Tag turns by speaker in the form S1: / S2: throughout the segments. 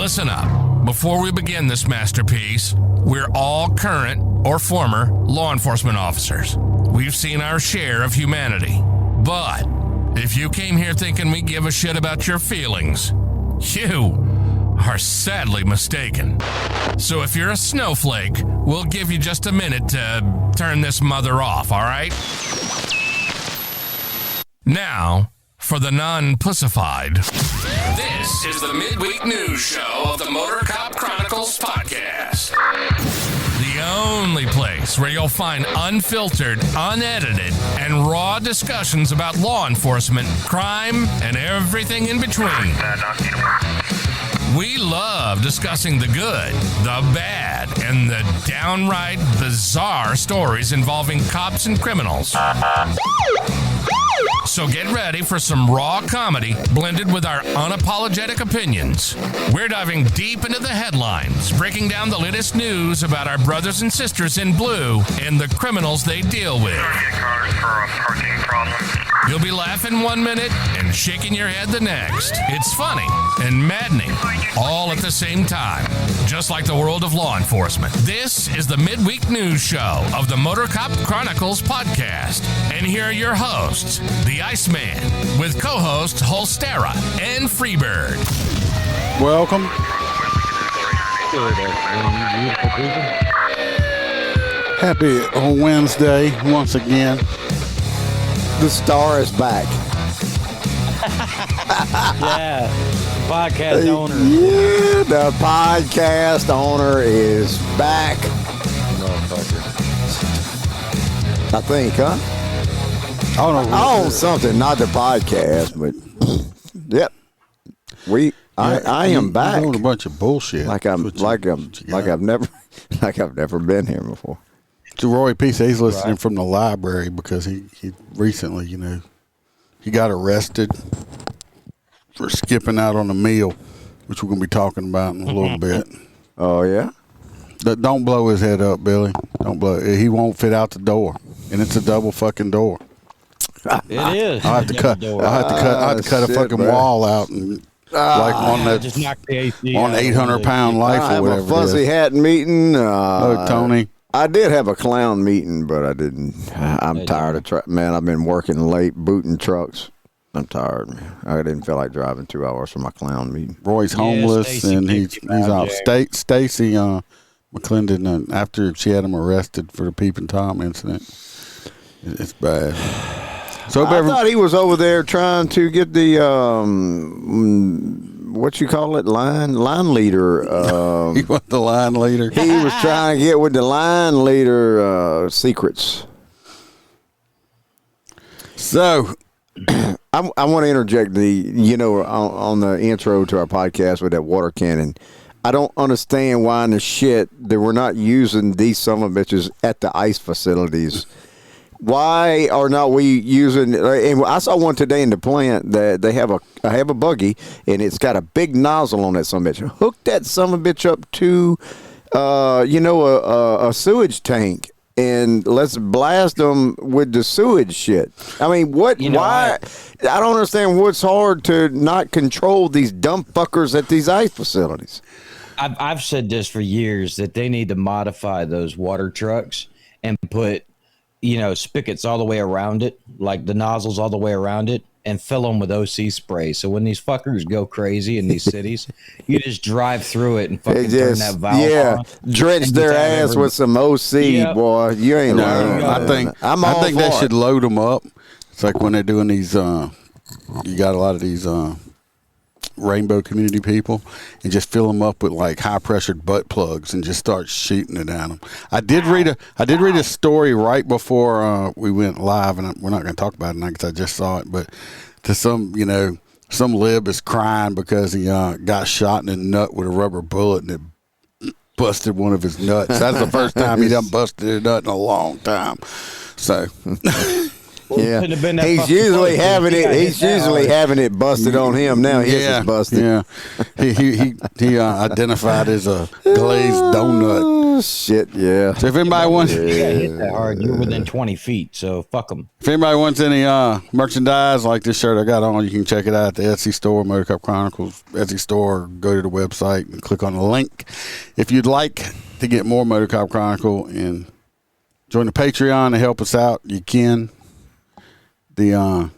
S1: Listen up. Before we begin this masterpiece, we're all current or former law enforcement officers. We've seen our share of humanity. But if you came here thinking we give a shit about your feelings, you are sadly mistaken. So if you're a snowflake, we'll give you just a minute to turn this mother off, all right? Now, for the non-pussified. This is the midweek news show of the Motor Cop Chronicles podcast. The only place where you'll find unfiltered, unedited, and raw discussions about law enforcement, crime, and everything in between. We love discussing the good, the bad, and the downright bizarre stories involving cops and criminals. So get ready for some raw comedy blended with our unapologetic opinions. We're diving deep into the headlines, breaking down the latest news about our brothers and sisters in blue and the criminals they deal with. You'll be laughing 1 minute and shaking your head the next. It's funny and maddening all at the same time, just like the world of law enforcement. This is the midweek news show of the Motor Cop Chronicles podcast. And here are your hosts, the Iceman, with co-hosts Holstera and Freebird.
S2: Welcome. Happy Wednesday once again.
S3: The star is back.
S4: Yeah, podcast owner.
S3: Yeah, the podcast owner is back. I think, huh? Oh, something, not the podcast, but yep. I am back.
S2: You're doing a bunch of bullshit.
S3: Like I've never been here before.
S2: So Roy Peace, he's listening from the library because he recently, he got arrested for skipping out on a meal, which we're going to be talking about in a little bit.
S3: Oh, yeah?
S2: Don't blow his head up, Billy. Don't blow. He won't fit out the door, and it's a double fucking door.
S4: It is.
S2: I have to cut a fucking wall out and like on that
S4: just knock the AC
S2: on 800-pound life
S3: I
S2: or
S3: have
S2: whatever.
S3: a fuzzy hat meeting.
S2: Oh, Tony.
S3: I did have a clown meeting, but I didn't. I'm tired of man. I've been working late, booting trucks. I'm tired, man. I didn't feel like driving 2 hours for my clown meeting.
S2: Roy's homeless, and he's out. Stacy McClendon, after she had him arrested for the Peeping Tom incident, it's bad. So
S3: I thought he was over there trying to get the what you call it, line leader.
S2: He was the line leader.
S3: He was trying to get with the line leader secrets.
S2: So
S3: I want to interject on the intro to our podcast with that water cannon. I don't understand why in the shit that we're not using these son of bitches at the ICE facilities. Why are not we using? And I saw one today in the plant that they have I have a buggy and it's got a big nozzle on that son of bitch. Hook that son of bitch up to, a sewage tank and let's blast them with the sewage shit. I mean, what? Why? I don't understand what's hard to not control these dumb fuckers at these ICE facilities.
S4: I've said this for years that they need to modify those water trucks and put spigots all the way around it, like the nozzles all the way around it, and fill them with OC spray. So when these fuckers go crazy in these cities, you just drive through it and fucking turn that valve on.
S3: Drench their ass with some OC, boy. You ain't learning.
S2: I think they should load them up. It's like when they're doing these, you got a lot of these rainbow community people, and just fill them up with like high pressured butt plugs and just start shooting it at them. I did read a story right before we went live, and we're not going to talk about it now because I just saw it. But to some lib is crying because he got shot in the nut with a rubber bullet and it busted one of his nuts. That's the first time he done busted a nut in a long time. So.
S3: Yeah, he's usually having it busted on him now. His is busted.
S2: Yeah, he identified as a glazed donut.
S3: Shit, yeah.
S2: So if anybody wants,
S4: You got hit that hard. You're within 20 feet, so fuck them.
S2: if anybody wants any merchandise like this shirt I got on, you can check it out at the Etsy store, Motor Cup Chronicles Etsy store. Go to the website and click on the link. If you'd like to get more Motor Cup Chronicle and join the Patreon to help us out, you can. I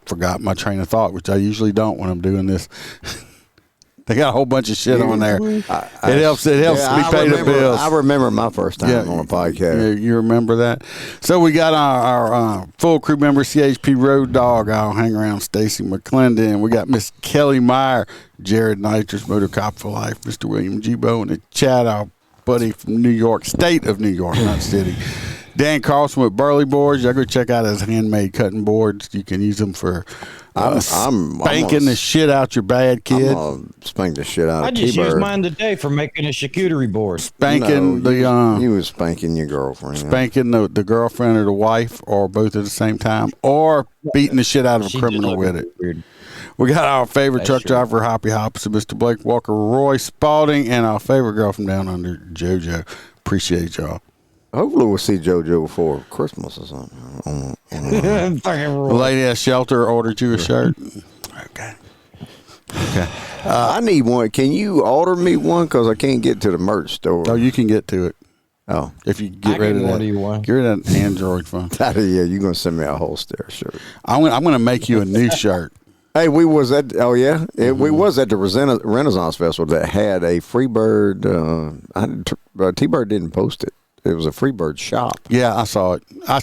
S2: forgot my train of thought, which I usually don't when I'm doing this. They got a whole bunch of shit on there. It helps me pay the bills.
S3: I remember my first time on a podcast.
S2: Yeah, you remember that? So we got our full crew member, CHP Road Dog. I'll hang around Stacy McClendon. We got Miss Kelly Meyer, Jared Nitrous, Motor Cop for Life, Mr. William Gibo, and the Chad, our buddy from New York, state of New York, not city. Dan Carlson with Burley Boards. Y'all go check out his handmade cutting boards. You can use them for spanking the shit out your bad kid.
S3: I'm spank the shit out of T-Bird.
S4: I just used mine today for making a charcuterie board.
S2: Spanking
S3: you was spanking your girlfriend.
S2: Spanking the girlfriend or the wife or both at the same time, or beating the shit out of a criminal with it. Weird. We got our favorite truck driver, Hoppy Hops, Mr. Blake Walker, Roy Spalding, and our favorite girl from down under, JoJo. Appreciate y'all.
S3: Hopefully we'll see JoJo before Christmas or something.
S2: The lady at Shelter ordered you a shirt. Okay.
S3: I need one. Can you order me one? Because I can't get to the merch store.
S2: Oh, you can get to it.
S3: Oh.
S2: If you get rid of that. Get rid of that Android phone.
S3: Yeah, you're going to send me a Holster shirt.
S2: I'm gonna make you a new shirt.
S3: Hey, we was at we was at the Renaissance Festival that had a Freebird. T-Bird didn't post it. It was a Freebird shop.
S2: Yeah, I saw it. I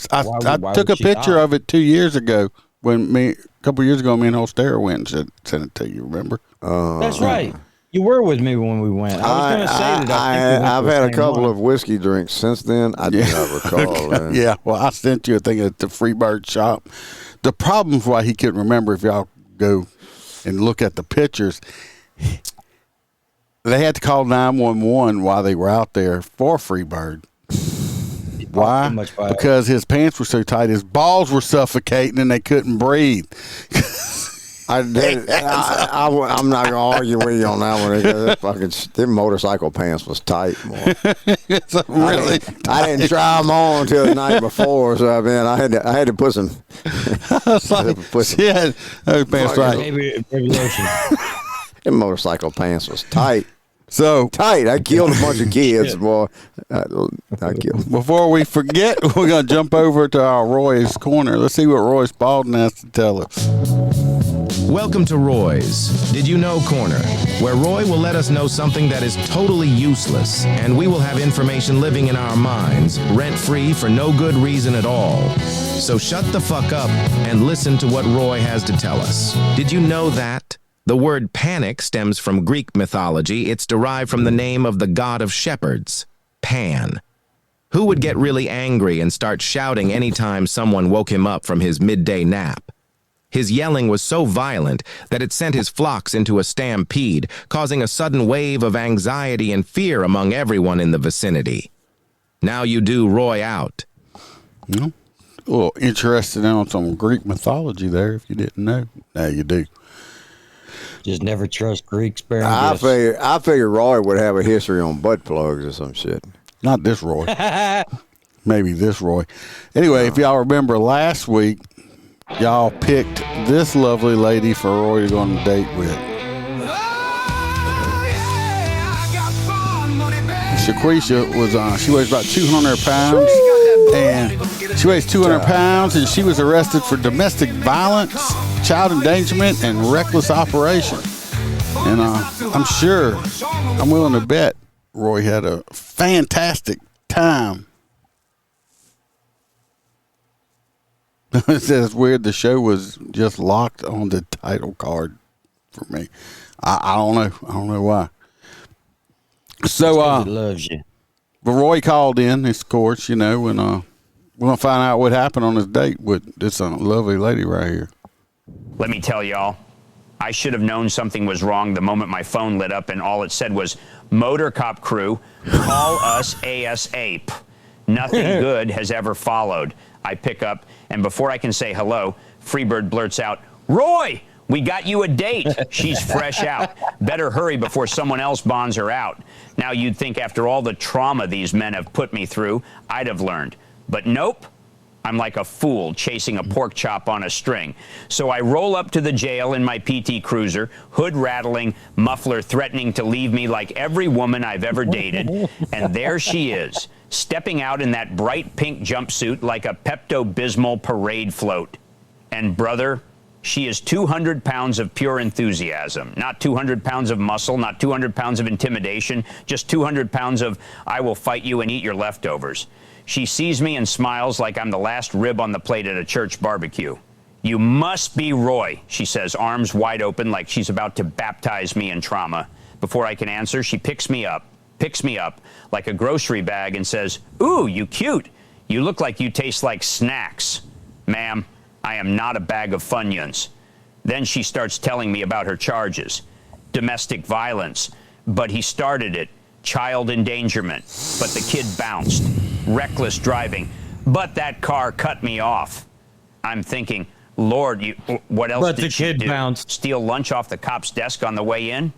S2: took a picture of it 2 years ago a couple years ago, me and Holster went and sent it to you. Remember?
S4: That's right. You were with me when we went. I was going to say that.
S3: I've had a couple of whiskey drinks since then. I do not recall.
S2: Yeah, well, I sent you a thing at the Freebird shop. The problem why he couldn't remember, if y'all go and look at the pictures, they had to call 911 while they were out there for Freebird. Why? Because his pants were so tight, his balls were suffocating, and they couldn't breathe.
S3: I'm not gonna argue with you on that one. Them motorcycle pants was tight, boy.
S2: Really,
S3: I didn't try them on until the night before, so I had to put some.
S2: Those pants tight.
S3: Them motorcycle pants was tight.
S2: So
S3: tight. I killed a bunch of kids, boy. I killed.
S2: Before we forget, we're gonna jump over to our Roy's Corner. Let's see what Roy Spalding has to tell us.
S5: Welcome to Roy's Did You Know Corner, where Roy will let us know something that is totally useless, and we will have information living in our minds, rent-free for no good reason at all. So shut the fuck up and listen to what Roy has to tell us. Did you know that? The word panic stems from Greek mythology. It's derived from the name of the god of shepherds, Pan. Who would get really angry and start shouting anytime someone woke him up from his midday nap? His yelling was so violent that it sent his flocks into a stampede, causing a sudden wave of anxiety and fear among everyone in the vicinity. Now you do Roy out.
S2: A little interested in some Greek mythology there, if you didn't know. Now you do.
S4: Just never trust Greeks bearing
S3: I
S4: gifts.
S3: figured Roy would have a history on butt plugs or some shit.
S2: Not this Roy. Maybe this Roy. Anyway, if y'all remember last week, y'all picked this lovely lady for Roy to go on a date with. Shaquisha was she weighs about 200 pounds, and she weighs 200 pounds, and she was arrested for domestic violence, child endangerment, and reckless operation. And I'm willing to bet Roy had a fantastic time. It says weird. The show was just locked on the title card for me. I don't know. I don't know why. So,
S4: He loves you.
S2: But Roy called in, of course, and we're gonna find out what happened on his date with this lovely lady right here.
S6: Let me tell y'all, I should have known something was wrong the moment my phone lit up and all it said was, "Motor Cop crew, call us ASAP." Nothing good has ever followed. I pick up, and before I can say hello, Freebird blurts out, "Roy, We got you a date. She's fresh out. Better hurry before someone else bonds her out. Now you'd think after all the trauma these men have put me through, I'd have learned. But nope. I'm like a fool chasing a pork chop on a string. So I roll up to the jail in my PT Cruiser, hood rattling, muffler threatening to leave me like every woman I've ever dated. And there she is, stepping out in that bright pink jumpsuit like a Pepto-Bismol parade float. And brother, she is 200 pounds of pure enthusiasm. Not 200 pounds of muscle, not 200 pounds of intimidation, just 200 pounds of I will fight you and eat your leftovers. She sees me and smiles like I'm the last rib on the plate at a church barbecue. You must be Roy, she says, arms wide open like she's about to baptize me in trauma. Before I can answer, she picks me up like a grocery bag and says, "Ooh, you cute. You look like you taste like snacks." Ma'am, I am not a bag of Funyuns. Then she starts telling me about her charges. Domestic violence, but he started it. Child endangerment, but the kid bounced. Reckless driving, but that car cut me off. I'm thinking, Lord, what else
S4: But
S6: did
S4: the
S6: she
S4: kid
S6: do?
S4: bounced.
S6: Steal lunch off the cop's desk on the way in?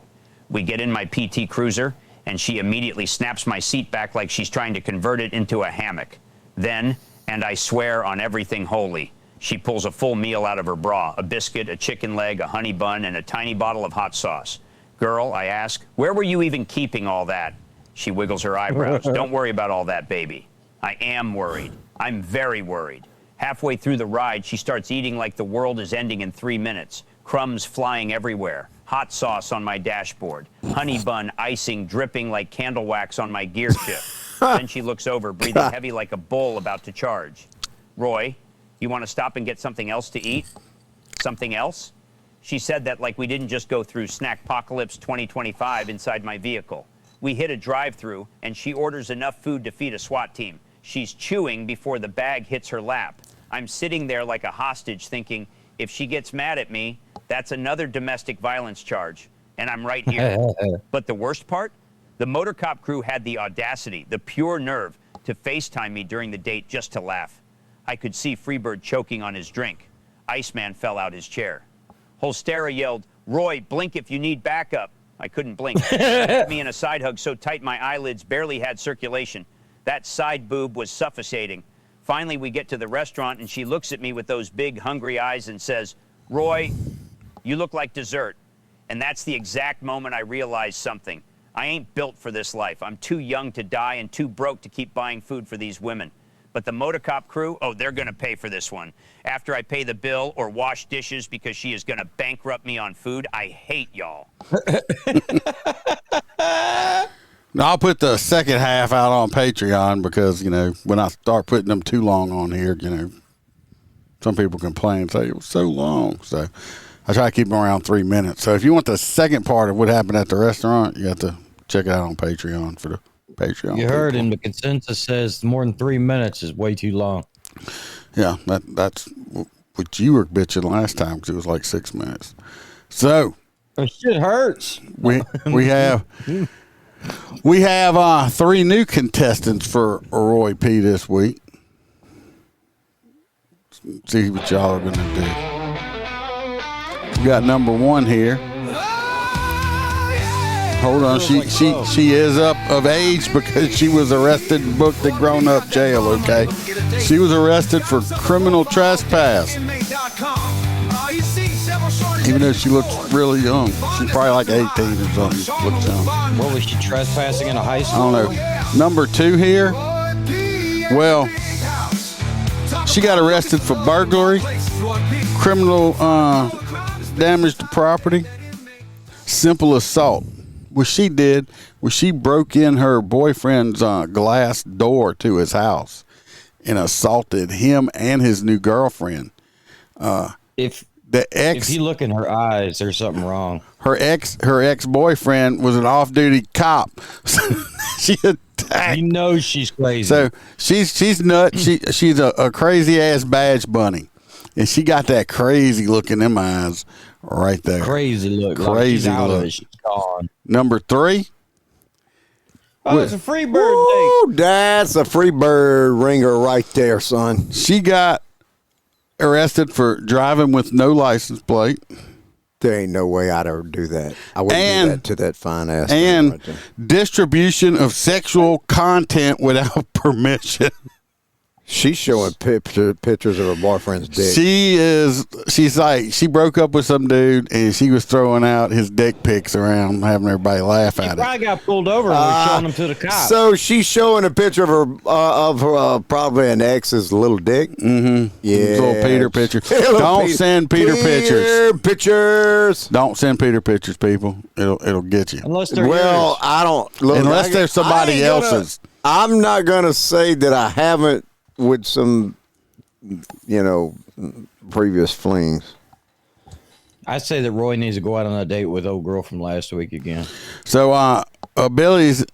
S6: We get in my PT Cruiser, and she immediately snaps my seat back like she's trying to convert it into a hammock. Then, and I swear on everything holy, she pulls a full meal out of her bra, a biscuit, a chicken leg, a honey bun, and a tiny bottle of hot sauce. Girl, I ask, where were you even keeping all that? She wiggles her eyebrows. Don't worry about all that, baby. I am worried. I'm very worried. Halfway through the ride, she starts eating like the world is ending in 3 minutes. Crumbs flying everywhere. Hot sauce on my dashboard. Honey bun icing dripping like candle wax on my gear shift. Then she looks over, breathing heavy like a bull about to charge. Roy, you want to stop and get something else to eat? Something else? She said that like we didn't just go through Snackpocalypse 2025 inside my vehicle. We hit a drive-through, and she orders enough food to feed a SWAT team. She's chewing before the bag hits her lap. I'm sitting there like a hostage thinking, if she gets mad at me, that's another domestic violence charge, and I'm right here. But the worst part? The motor cop crew had the audacity, the pure nerve, to FaceTime me during the date just to laugh. I could see Freebird choking on his drink. Iceman fell out his chair. Holstera yelled, "Roy, blink if you need backup." I couldn't blink. She had me in a side hug so tight my eyelids barely had circulation. That side boob was suffocating. Finally, we get to the restaurant, and she looks at me with those big, hungry eyes and says, "Roy, you look like dessert." And that's the exact moment I realized something. I ain't built for this life. I'm too young to die and too broke to keep buying food for these women. But the motor cop crew, oh, they're going to pay for this one. After I pay the bill or wash dishes because she is going to bankrupt me on food, I hate y'all.
S2: Now, I'll put the second half out on Patreon because, when I start putting them too long on here, some people complain and say it was so long. So I try to keep them around 3 minutes. So if you want the second part of what happened at the restaurant, you have to check it out on Patreon for the Patreon.
S4: You heard
S2: people.
S4: him. The consensus says more than 3 minutes is way too long.
S2: Yeah, that's what you were bitching last time because it was like 6 minutes. So
S4: That shit hurts.
S2: we have 3 new contestants for Roy P this week. Let's see what y'all are gonna do. We got number 1 here. Hold on, she is up of age because she was arrested and booked at grown-up jail, okay? She was arrested for criminal trespass. Even though she looks really young. She's probably like 18 or something. Looks young.
S4: What was she trespassing in a high school?
S2: I don't know. Number 2 here. Well, she got arrested for burglary, criminal damage to property, simple assault. What she did was she broke in her boyfriend's glass door to his house and assaulted him and his new girlfriend.
S4: If you look in her eyes, there's something wrong.
S2: Her ex-boyfriend was an off-duty cop. She attacked.
S4: You know she's crazy.
S2: So she's nuts. She's a crazy ass badge bunny, and she got that crazy look in them eyes right there.
S4: Crazy look.
S2: Crazy
S4: like she's out
S2: look.
S4: of it. She's gone.
S2: Number 3.
S4: Oh, it's a free bird
S3: Ooh, that's a free bird ringer right there, son.
S2: She got arrested for driving with no license plate.
S3: There ain't no way I'd ever do that. I wouldn't do that to that fine ass.
S2: And
S3: right there.
S2: distribution of sexual content without permission.
S3: She's showing pictures of her boyfriend's dick.
S2: She broke up with some dude and she was throwing out his dick pics around, having everybody laugh at it.
S4: Probably got pulled over and was showing them to the cops.
S3: So she's showing a picture of her probably an ex's little dick.
S2: Mm-hmm.
S3: Yeah,
S2: Little Peter picture. Don't send Peter pictures.
S3: Pictures.
S2: Don't send Peter pictures, people. It'll get you.
S4: Unless they're
S3: Well,
S4: yours.
S3: I don't. Look,
S2: Unless there's somebody else's.
S3: I'm not gonna say that I haven't with some, previous flings.
S4: I say that Roy needs to go out on a date with old girl from last week again.
S2: So Billy's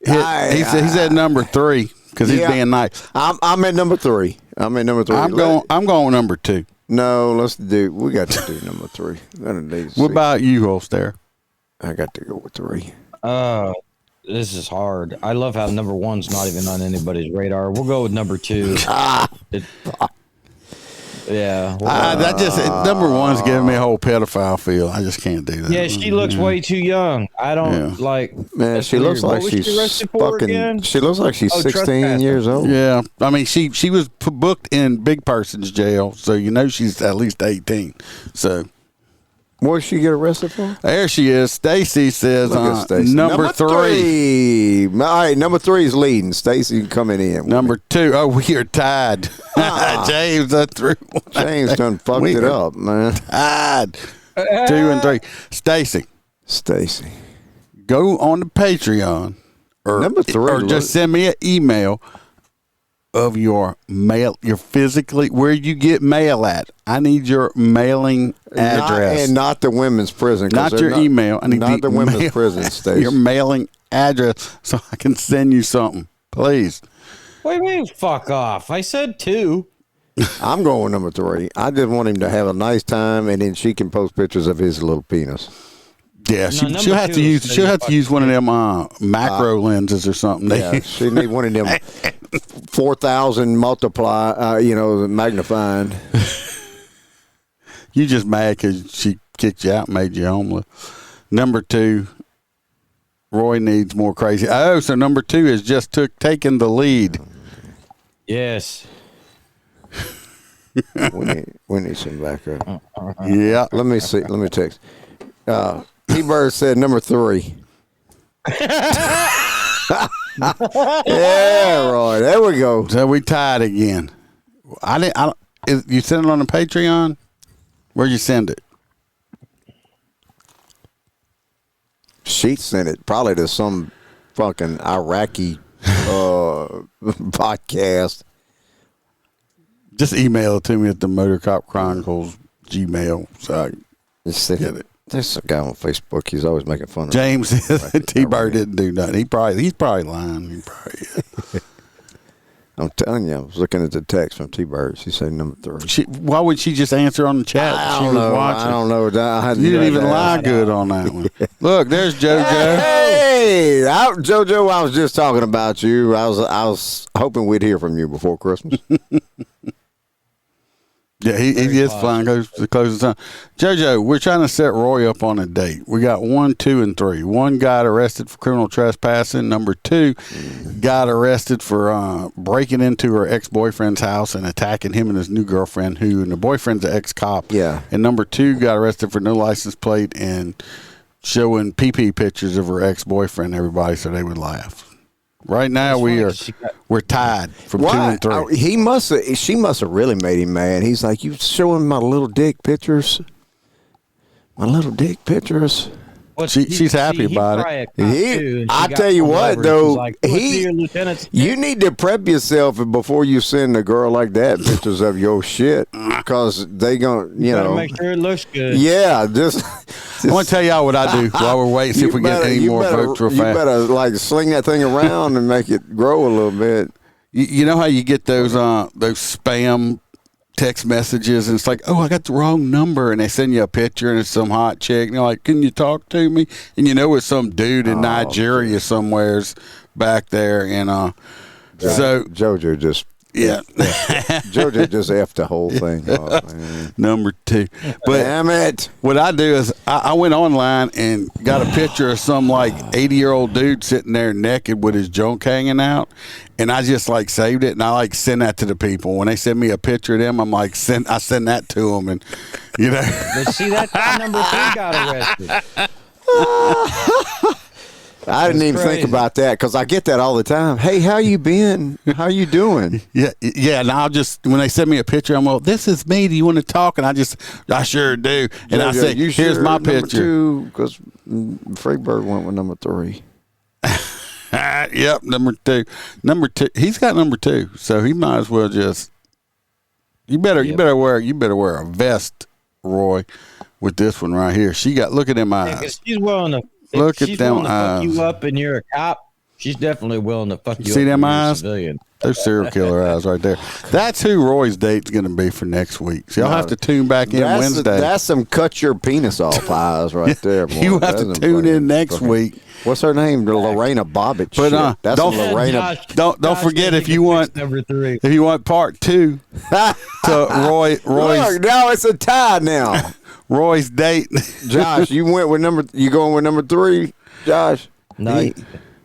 S2: he's at number 3 because he's being nice.
S3: I'm at number 3. I'm going
S2: with number 2.
S3: No, we got to do number 3.
S2: What about you, Holster?
S3: I got to go with 3.
S4: This is hard. I love how number 1's not even on anybody's radar. We'll go with number 2. Yeah.
S2: That just number 1's giving me a whole pedophile feel. I just can't do that.
S4: Yeah, she looks way too young. I don't like.
S3: Man, she looks like she's fucking. She looks like she's 16 years old.
S2: Yeah, I mean she was booked in big person's jail, so she's at least 18. So.
S3: What did she get arrested for?
S2: There she is. Stacy says number
S3: 3. All right, number 3 is leading. Stacy coming in.
S2: Number 2. Oh, we are tied. James, that's 3.
S3: James done fucked it up, man.
S2: Tied. 2 and 3. Stacy. Go on the Patreon.
S3: Number 3.
S2: Or just send me an email of your mail, where you get mail at. I need your mailing address.
S3: Not the women's prison.
S2: Not your email. I need
S3: the women's prison, Stacey.
S2: Your mailing address so I can send you something. Please.
S4: What do you mean, fuck off? I said 2.
S3: I'm going with number 3. I just want him to have a nice time, and then she can post pictures of his little penis.
S2: Yeah, she'll have to use one of them macro lenses or something.
S3: Yeah, she need one of them 4,000 multiply, magnifying.
S2: You just mad because she kicked you out and made you homeless. Number 2, Roy needs more crazy. Oh, so number 2 is just taking the lead.
S4: Yes.
S3: we need some backup.
S2: Yeah.
S3: Let me see. Let me text. T-Bird said number 3. Yeah, Roy. There we go.
S2: So we tied again. You send it on the Patreon? Where'd you send it?
S3: She sent it probably to some fucking Iraqi podcast.
S2: Just email it to me at the Motor Cop Chronicles Gmail so I can get it.
S3: There's a guy on Facebook. He's always making fun of
S2: James says T-Bird didn't do nothing. He's probably lying. He probably is.
S3: I'm telling you, I was looking at the text from T-Bird. She said number 3.
S2: Why would she just answer on the chat?
S3: I don't know.
S2: You didn't even lie good on that one. Look, there's JoJo.
S3: Hey, JoJo, I was just talking about you. I was hoping we'd hear from you before Christmas.
S2: Yeah, he is flying close to time. JoJo, we're trying to set Roy up on a date. We got 1, 2, and 3. 1 got arrested for criminal trespassing. Number 2 got arrested for breaking into her ex-boyfriend's house and attacking him and his new girlfriend, and the boyfriend's an ex-cop.
S3: Yeah.
S2: And number 2 got arrested for no license plate and showing pee-pee pictures of her ex-boyfriend to everybody so they would laugh. Right now we're tied from 2 and 3.
S3: She must have really made him mad. He's like, you showing my little dick pictures? My little dick pictures.
S4: Well,
S2: she's happy about
S4: it.
S3: I tell you what, though, you need to prep yourself before you send a girl like that pictures of your shit, because they gonna,
S4: make sure it looks good.
S3: Yeah, just
S2: I want to tell y'all what I do while we're waiting, see if we get any more votes real fast.
S3: You better sling that thing around and make it grow a little bit.
S2: You know how you get those spam text messages and it's like, oh, I got the wrong number, and they send you a picture and it's some hot chick and they're like, can you talk to me? And it's some dude in Nigeria somewheres back there, and so
S3: JoJo just
S2: Yeah.
S3: JoJo just effed the whole thing off, man.
S2: Number 2. But
S3: Damn it.
S2: what I do is I went online and got a picture of some like 80-year-old dude sitting there naked with his junk hanging out, and I just like saved it and I like send that to the people. When they send me a picture of them, I'm like I send that to them, and you know.
S4: But see, that number 3 got arrested.
S3: I didn't even think about that because I get that all the time. Hey, how you been? How you doing?
S2: Yeah. And I'll just, when they send me a picture, I'm like, this is me. Do you want to talk? And I sure do. And I say, here's my picture.
S3: Because Freebird went with number 3.
S2: Yep, number 2. Number 2. He's got number 2, so he might as well just. You better wear a vest, Roy, with this one right here. She got. Look at them eyes.
S4: Yeah, she's willing to.
S2: Look
S4: at
S2: them
S4: Fuck
S2: eyes.
S4: you up, and you're a cop. She's definitely willing to fuck you up.
S2: See them
S4: when you're a
S2: eyes?
S4: civilian.
S2: Those serial killer eyes right there. That's who Roy's date's going to be for next week. So y'all have to tune back in Wednesday.
S3: That's some cut your penis off eyes right there. Boy.
S2: You have to tune in next week.
S3: What's her name? Lorena Bobbitt.
S2: But
S3: that's
S2: don't
S3: Lorena.
S2: Don't forget if you want
S4: number 3.
S2: If you want part 2 to Roy's.
S3: Look, now it's a tie now.
S2: Roy's date.
S3: Josh, you going with number 3, Josh?
S4: No,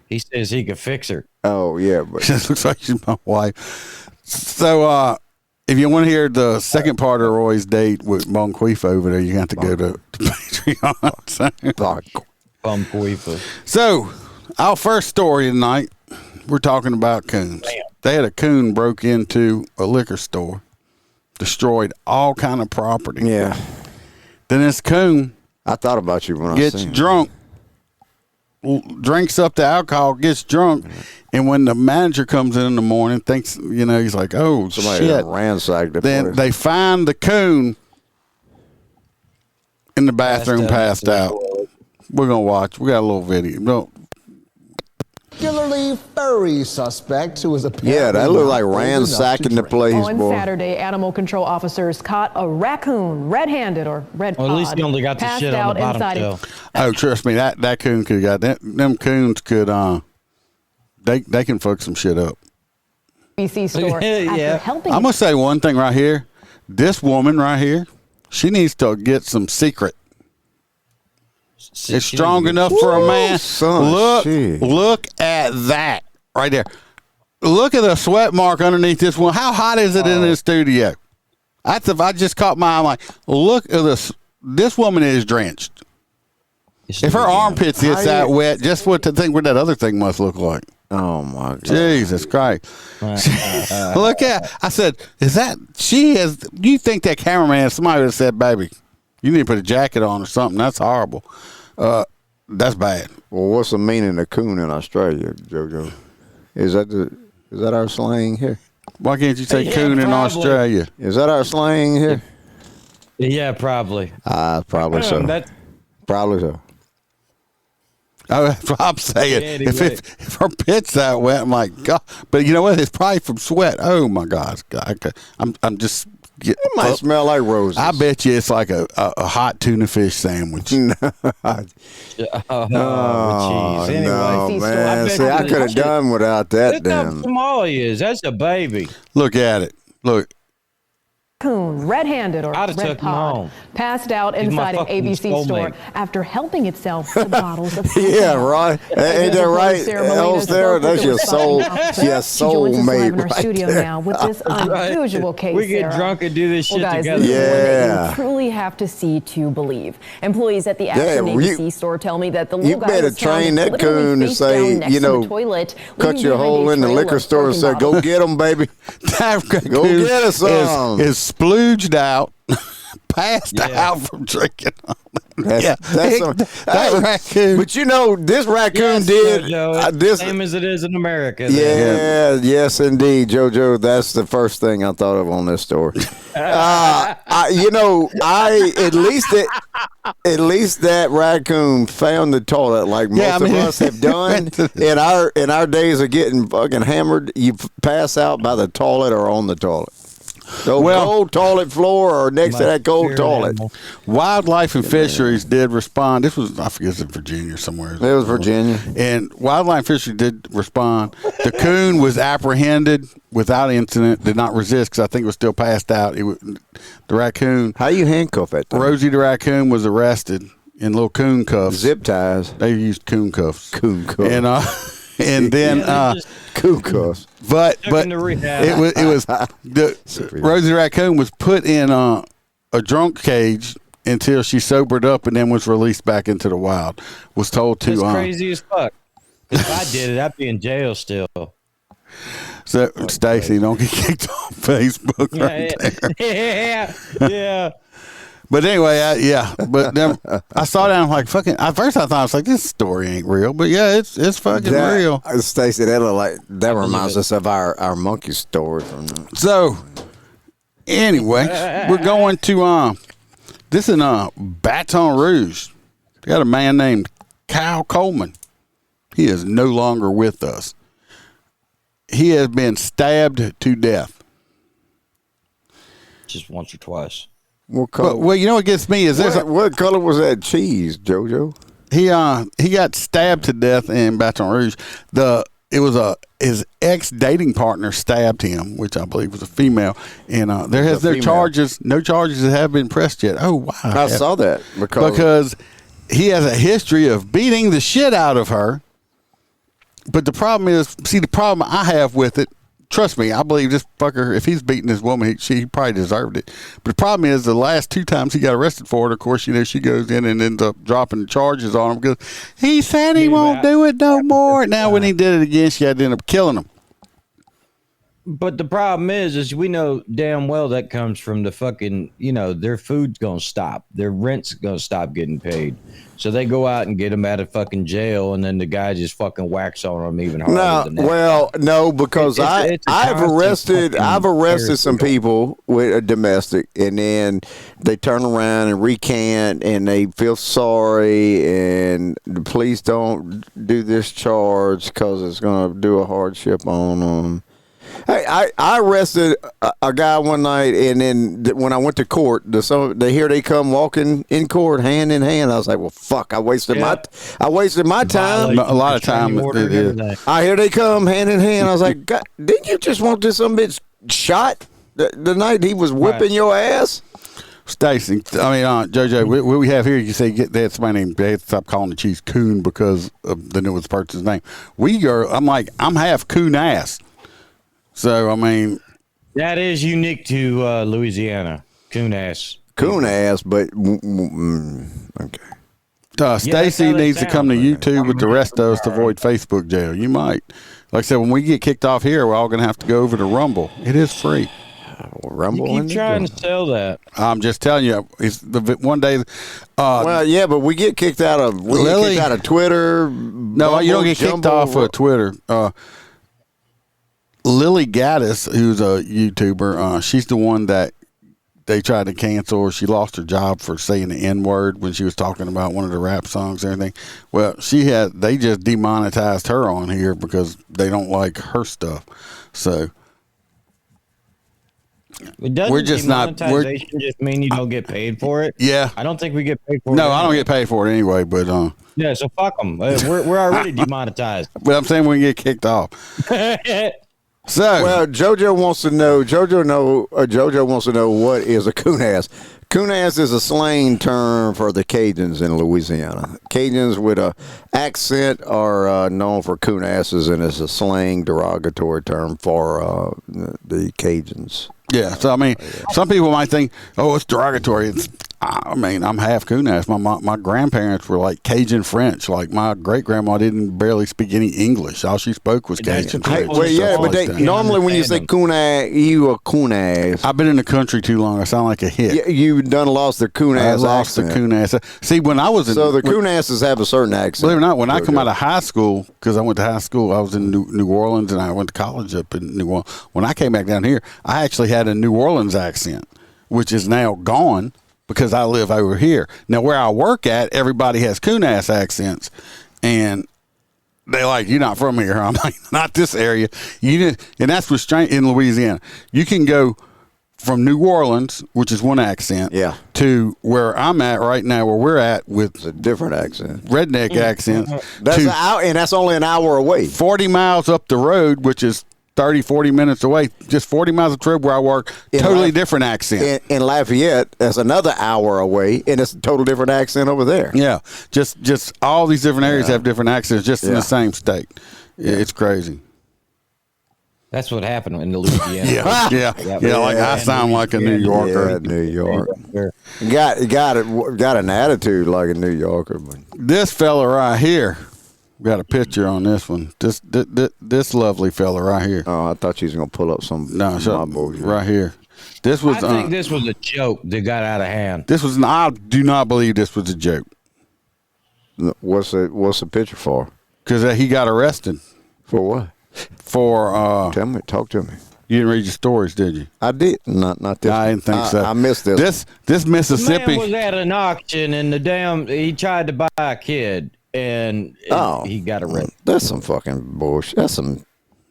S4: he says he could fix her.
S3: Oh yeah, but
S2: She looks like she's my wife. So if you want to hear the second part of Roy's date with Monqueef over there, you have to go to Patreon. So our first story tonight, we're talking about Coons. They had a coon broke into a liquor store, destroyed all kind of property.
S3: yeah.
S2: Then this coon
S3: I thought about you when I
S2: gets
S3: seen it.
S2: drunk, drinks up the alcohol, gets drunk, and when the manager comes in the morning, thinks, he's like, oh,
S3: Somebody
S2: shit.
S3: ransacked the
S2: Then
S3: place.
S2: they find the coon in the bathroom passed out. We're going to watch. We got a little video. No.
S7: Particularly furry suspect who was apparently
S3: Yeah, that looked like
S7: not old enough to
S3: ransacking the
S7: drink.
S3: place,
S8: On
S3: boy.
S8: Saturday, animal control officers caught a raccoon, red-handed or red
S4: Well, at least
S8: pod,
S4: he only got the
S8: passed
S4: shit on
S8: out
S4: the bottom
S8: inside
S4: shelf.
S2: Oh, trust me, that coon could have got that. Them coons could, they can fuck some shit up.
S8: ABC store
S4: Yeah.
S8: after helping.
S2: I'm going to say one thing right here. This woman right here, she needs to get some secret. It's strong enough for a man.
S3: Son, shit.
S2: Look at that right there. Look at the sweat mark underneath this one. How hot is it in this studio? I just caught my eye. I'm like, look at this. This woman is drenched. If her armpits gets that wet, just what to think what that other thing must look like.
S3: Oh my God.
S2: Jesus Christ. Look at, I said, you think that cameraman, somebody would have said, baby, you need to put a jacket on or something. That's horrible. That's bad.
S3: Well, what's the meaning of coon in Australia, JoJo? Is that our slang here?
S2: Why can't you say coon in
S4: probably.
S2: Australia?
S3: Is that our slang here?
S4: Yeah, probably.
S3: Probably so.
S4: That,
S3: Probably so.
S2: That's what I'm saying.
S4: Yeah, anyway.
S2: If her pit's that wet, I'm like, God. But you know what? It's probably from sweat. Oh my God. I'm just getting.
S3: It might smell like roses.
S2: I bet you it's like a hot tuna fish sandwich.
S4: jeez. Anyway,
S3: no,
S8: See,
S3: man.
S4: I
S3: See,
S4: bet
S3: I
S4: you
S3: could have
S4: the-
S3: done without that.
S4: look how
S3: Damn.
S4: small he is. That's a baby.
S2: Look at it. Look.
S8: Coon, red-handed or
S4: I'd have
S8: red
S4: took him
S8: pod,
S4: home.
S8: passed out
S4: He's my
S8: inside an
S4: fucking
S8: ABC store
S4: soulmate.
S8: after helping itself to bottles of
S3: Yeah, right. Ain't that right?
S8: Ceremony
S3: Else there,
S8: spoke
S3: that's
S8: with
S3: your
S8: the
S3: soul.
S8: response.
S3: Yeah,
S8: She joins us live
S3: soulmate
S8: in our
S3: right
S8: studio
S3: there.
S8: now with this unusual case.
S4: We get
S8: Sarah.
S4: drunk and do this shit
S8: Well, guys,
S4: together.
S8: this is one that
S3: Yeah.
S8: you truly have to see to believe. Employees at the Action
S3: well,
S8: ABC store tell me that the
S3: you
S8: little guy
S3: better
S8: was found
S3: train that
S8: literally
S3: coon to
S8: face
S3: say,
S8: down next
S3: you
S8: to
S3: know,
S8: the toilet,
S3: cut
S8: leaving
S3: your
S8: behind
S3: hole
S8: a
S3: in the
S8: trail
S3: liquor
S8: of
S3: store and
S8: broken
S3: say,
S8: bottles.
S3: go get them, baby.
S2: That
S3: Go
S2: coon
S3: get us some.
S2: is splooged out, passed
S4: Yeah.
S2: out from drinking.
S3: That's some,
S2: that raccoon.
S3: But you know, this raccoon
S4: Yes,
S3: did
S4: JoJo, it's
S3: this.
S4: same as it is in America.
S3: Yeah, yes, indeed, JoJo. That's the first thing I thought of on this story. At least that raccoon found the toilet, like most
S2: Yeah, I mean-
S3: of us have done in our days of getting fucking hammered. You pass out by the toilet or on the toilet. The cold toilet floor or next to that cold toilet.
S4: Animal.
S2: Wildlife and Fisheries did respond. This was, I forget, it's in Virginia somewhere.
S3: It was Virginia.
S2: And Wildlife and Fisheries did respond. The coon was apprehended without incident, did not resist because I think it was still passed out. The raccoon.
S3: How you handcuff it?
S2: Rosie the raccoon was arrested in little coon cuffs.
S3: Zip ties.
S2: They used coon cuffs.
S3: Coon cuffs.
S2: And then
S3: coon cuffs.
S2: But
S4: Took him to rehab.
S2: it was Rosie the raccoon was put in a drunk cage until she sobered up and then was released back into the wild. Was told to
S4: That's crazy as fuck. If I did it, I'd be in jail still.
S2: So Stacy, don't get kicked off Facebook right there.
S4: Yeah.
S2: But anyway, But then I saw that and I'm like, fucking. At first, I thought I was like, this story ain't real. But yeah, it's fucking real.
S3: Stacy, that reminds us of our monkey story.
S2: So anyway, we're going to this in Baton Rouge. We got a man named Kyle Coleman. He is no longer with us. He has been stabbed to death.
S4: Just once or twice.
S3: What color?
S2: Well, you know what gets me is
S3: what color was that cheese, JoJo?
S2: He got stabbed to death in Baton Rouge. His ex dating partner stabbed him, which I believe was a female, and there has no charges have been pressed yet. Oh wow!
S3: I saw that
S2: because he has a history of beating the shit out of her. But the problem is, the problem I have with it. Trust me, I believe this fucker, if he's beating this woman, he probably deserved it. But the problem is, the last 2 times he got arrested for it, of course, she goes in and ends up dropping charges on him because he said he won't do it no more. Now, when he did it again, she had to end up killing him.
S4: But the problem is we know damn well that comes from the fucking, their food's going to stop. Their rent's going to stop getting paid. So they go out and get them out of fucking jail, and then the guy just fucking whacks on them even harder than that.
S3: No, because I've arrested some people with a domestic, and then they turn around and recant, and they feel sorry, and please don't do this charge because it's going to do a hardship on them. Hey, I arrested a guy one night, and then when I went to court, they come walking in court hand in hand. I was like, well, fuck! I wasted my time.
S2: A lot of time.
S3: I hear they come hand in hand. I was like, God, didn't you just want this some bitch shot the night he was whipping your ass?
S2: Stacy, JoJo, what we have here, you say that's somebody named, they stop calling the cheese Coon because of the newest person's name. I'm half Coon ass. So,
S4: that is unique to Louisiana. Coon ass.
S3: Coon ass, but okay.
S2: Stacy needs to come to YouTube with the rest of us to avoid Facebook jail. You might. Like I said, when we get kicked off here, we're all going to have to go over to Rumble. It is free.
S3: Rumble.
S4: You keep trying to sell that.
S2: I'm just telling you, it's one day.
S3: Well, yeah, but we get kicked out of Twitter.
S2: No, you don't get kicked off of Twitter. Lily Gaddis, who's a YouTuber, she's the one that they tried to cancel, or she lost her job for saying the N-word when she was talking about one of the rap songs and everything. Well, they just demonetized her on here because they don't like her stuff. So
S4: we're just not. Just mean you don't get paid for it.
S2: Yeah,
S4: I don't think we get paid for it.
S2: No, I don't get paid for it anyway. But
S4: yeah, so fuck them. We're already demonetized.
S2: But I'm saying we can get kicked off. So,
S3: well, JoJo wants to know what is a coon ass. Coon ass is a slang term for the Cajuns in Louisiana. Cajuns with a accent are known for coon asses, and it's a slang derogatory term for the Cajuns.
S2: Yeah, so some people might think, oh, it's derogatory. I'm half coon ass. My grandparents were like Cajun French. Like my great grandma didn't barely speak any English. All she spoke was Cajun French.
S3: Well, yeah, but normally when you say coon ass, you a coon ass.
S2: I've been in the country too long. I sound like a hick.
S3: Yeah, you've lost the coon ass.
S2: Lost the coon ass. See, when I was
S3: the coon asses have a certain accent.
S2: Believe it or not, when I come out of high school, because I went to high school, I was in New Orleans, and I went to college up in New Orleans. When I came back down here, I actually had a New Orleans accent, which is now gone because I live over here. Now, where I work at, everybody has coon ass accents, and they're like, "You're not from here." I'm like, "Not this area." And that's what's strange in Louisiana. You can go from New Orleans, which is one accent, to where I'm at right now, where we're at with
S3: it's a different accent,
S2: redneck accent.
S3: And that's only an hour away.
S2: 40 miles up the road, which is 30, 40 minutes away, just 40 miles up the road where I work, totally different accent.
S3: In Lafayette, that's another hour away, and it's a total different accent over there.
S2: Yeah, just all these different areas have different accents just in the same state. It's crazy.
S4: That's what happened in Louisiana.
S2: Like I sound like a New Yorker.
S3: Yeah, New York. Got an attitude like a New Yorker. But.
S2: This fella right here, got a picture on this one. This lovely fella right here.
S3: Oh, I thought you was gonna pull up some. No, bullshit.
S2: Right here. This was.
S4: I think this was a joke that got out of hand.
S2: This was. I do not believe this was a joke.
S3: What's the picture for?
S2: Because he got arrested.
S3: For what?
S2: For
S3: talk to me.
S2: You didn't read your stories, did you?
S3: I did. Not this.
S2: I didn't think so.
S3: I missed this.
S2: This Mississippi.
S4: The man was at an auction and he tried to buy a kid and he got arrested.
S3: That's some fucking bullshit. That's some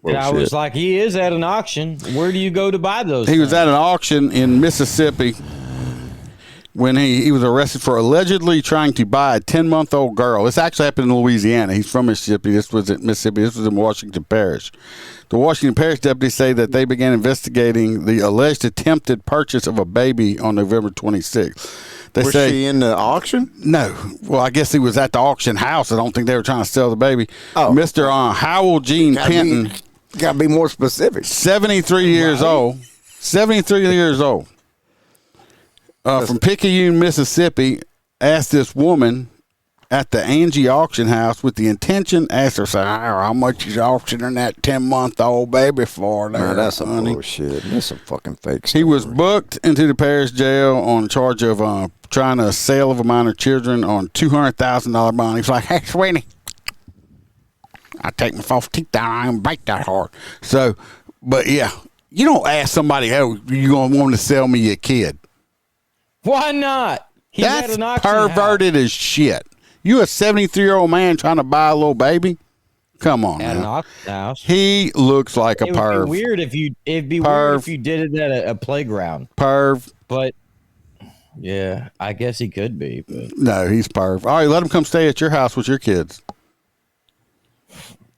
S3: bullshit.
S4: And I was like, he is at an auction. Where do you go to buy those?
S2: He was at an auction in Mississippi when he was arrested for allegedly trying to buy a 10-month-old girl. This actually happened in Louisiana. He's from Mississippi. This was in Mississippi. This was in Washington Parish. The Washington Parish deputies say that they began investigating the alleged attempted purchase of a baby on November 26th.
S3: Was she in the auction?
S2: No. Well, I guess he was at the auction house. I don't think they were trying to sell the baby.
S3: Oh.
S2: Mr. Howell Gene Penton.
S3: Got to be more specific.
S2: 73 years old. 73 years old. From Picayune, Mississippi, asked this woman at the Angie auction house with the intention, asked her, say, how much is auctioning that 10-month-old baby for? There,
S3: that's some bullshit. That's some fucking fake story.
S2: He was booked into the parish jail on charge of trying to sale of a minor children on $200,000 bond. He's like, hey, sweetie, I take my false teeth out. I ain't bite that hard. So, but yeah, you don't ask somebody, oh, you going to want to sell me your kid.
S4: Why not? He's
S2: That's
S4: at an auction
S2: perverted as shit. You a 73-year-old man trying to buy a little baby? Come on,
S4: at
S2: now.
S4: an auction house.
S2: He looks like a perv.
S4: It'd be weird if you did it at a playground.
S2: Perv.
S4: But yeah, I guess he could be. But
S2: no, he's perv. All right, let him come stay at your house with your kids.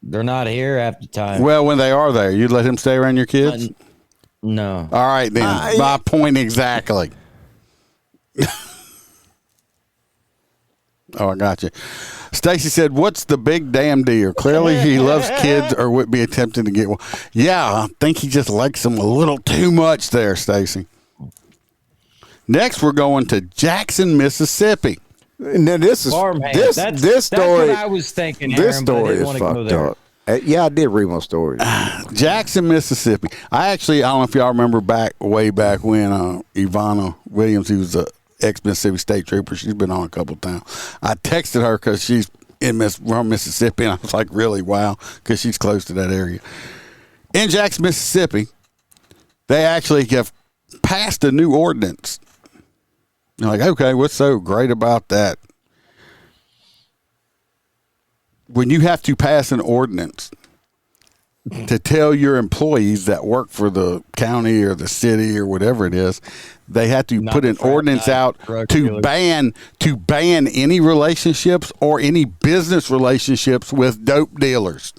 S4: They're not here half the time.
S2: Well, when they are there, you let him stay around your kids?
S4: No.
S2: All right, then. My point exactly. Oh, I got you. Stacy said, what's the big damn deal? Clearly he loves kids or would be attempting to get one. Yeah, I think he just likes them a little too much there, Stacy. Next, we're going to Jackson, Mississippi.
S3: Now, this is this story.
S4: That's what I was thinking,
S3: This
S4: Aaron,
S3: story is fucked up. Yeah, I did read my story.
S2: Jackson, Mississippi. I don't know if y'all remember way back when Ivana Williams, he was a ex-Mississippi State Trooper. She's been on a couple of times. I texted her because she's from Mississippi, and I was like, really? Wow, because she's close to that area. In Jackson, Mississippi, they actually have passed a new ordinance. You're like, okay, what's so great about that? When you have to pass an ordinance to tell your employees that work for the county or the city or whatever it is, they have to put an ordinance out to ban any relationships or any business relationships with dope dealers.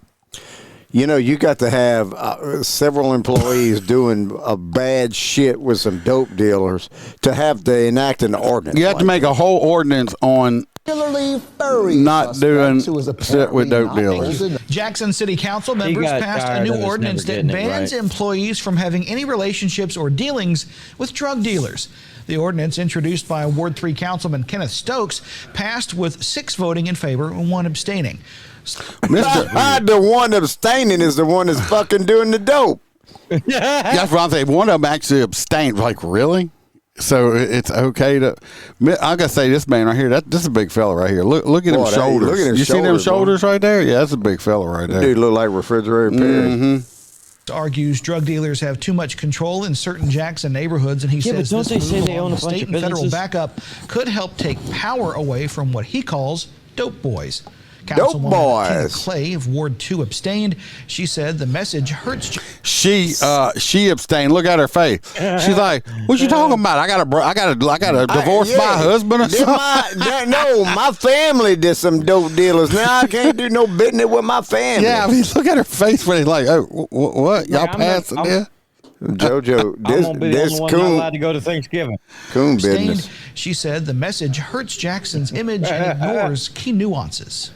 S3: You know, you got to have several employees doing a bad shit with some dope dealers to have to enact an ordinance.
S2: You have to make a whole ordinance on not doing shit with dope dealers.
S9: Jackson City Council members passed a new ordinance that bans employees from having any relationships or dealings with drug dealers. The ordinance, introduced by Ward 3 Councilman Kenneth Stokes, passed with 6 voting in favor and 1 abstaining.
S3: The one abstaining is the one that's fucking doing the dope.
S2: That's what I'm saying. One of them actually abstained. Like, really? So it's okay to. I gotta say, this man right here. This is a big fella right here. Look at him shoulders.
S3: Look at his
S2: you see them shoulders
S3: bro.
S2: Right there? Yeah, that's a big fella right there.
S3: Dude look like refrigerator Perry.
S9: Argues drug dealers have too much control in certain Jackson neighborhoods, and he says
S4: but don't they say they own a
S9: state
S4: bunch of
S9: and federal
S4: businesses?
S9: backup could help take power away from what he calls dope boys. Councilwoman Tina Clay of Ward 2 abstained. She said the message hurts.
S2: She abstained. Look at her face. She's like, "What you talking about? I got to divorce my husband or something."
S3: No, my family did some dope dealers. Now I can't do no business with my family.
S2: Yeah, I mean, look at her face when he's like, "Oh, what? Y'all passing there?"
S3: JoJo,
S4: I'm gonna be the only one not
S3: Coon,
S4: allowed to go to Thanksgiving.
S3: Coon business.
S9: She said the message hurts Jackson's image and ignores key nuances.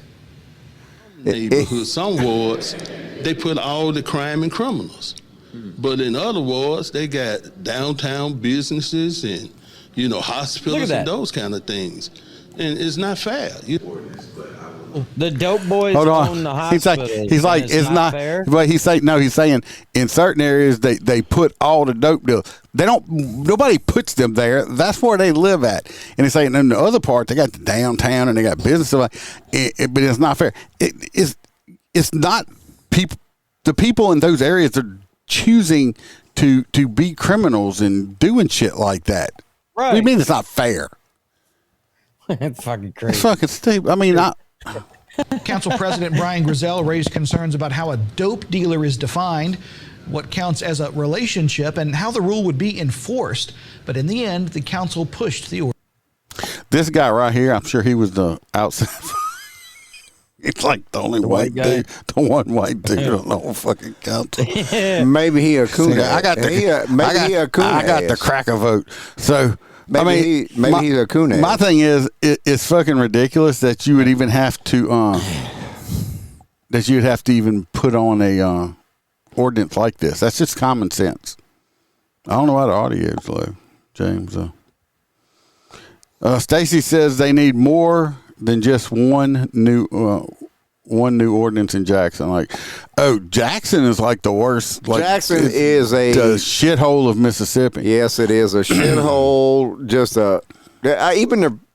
S10: Neighborhood, some wards, they put all the crime and criminals. But in other wards, they got downtown businesses and, hospitals and those kind of things. And it's not fair.
S4: The dope boys
S2: Hold on.
S4: own the hospital.
S2: He's like, it's not fair. But he's saying in certain areas they put all the dope deals. Nobody puts them there. That's where they live at. And he's saying in the other part they got the downtown and they got business stuff but it's not fair. It's not people. The people in those areas are choosing to be criminals and doing shit like that.
S4: Right.
S2: What do you mean it's not fair?
S4: It's fucking crazy.
S2: It's fucking stupid. I mean,
S9: Council President Brian Griselle raised concerns about how a dope dealer is defined, what counts as a relationship, and how the rule would be enforced. But in the end, the council pushed the order.
S2: This guy right here, I'm sure he was the outside. It's like the only white dude, the one white dude on the whole fucking council.
S3: Maybe he a coon.
S2: I got the cracker vote. So.
S3: Maybe he's a coon.
S2: My thing is, it's fucking ridiculous that you would even have to, even put on a ordinance like this. That's just common sense. I don't know how the audio is, though, James. Stacy says they need more than just one new ordinance in Jackson. Like, Jackson is like the worst. Like,
S3: Jackson is the
S2: shithole of Mississippi.
S3: Yes, it is a shithole. Just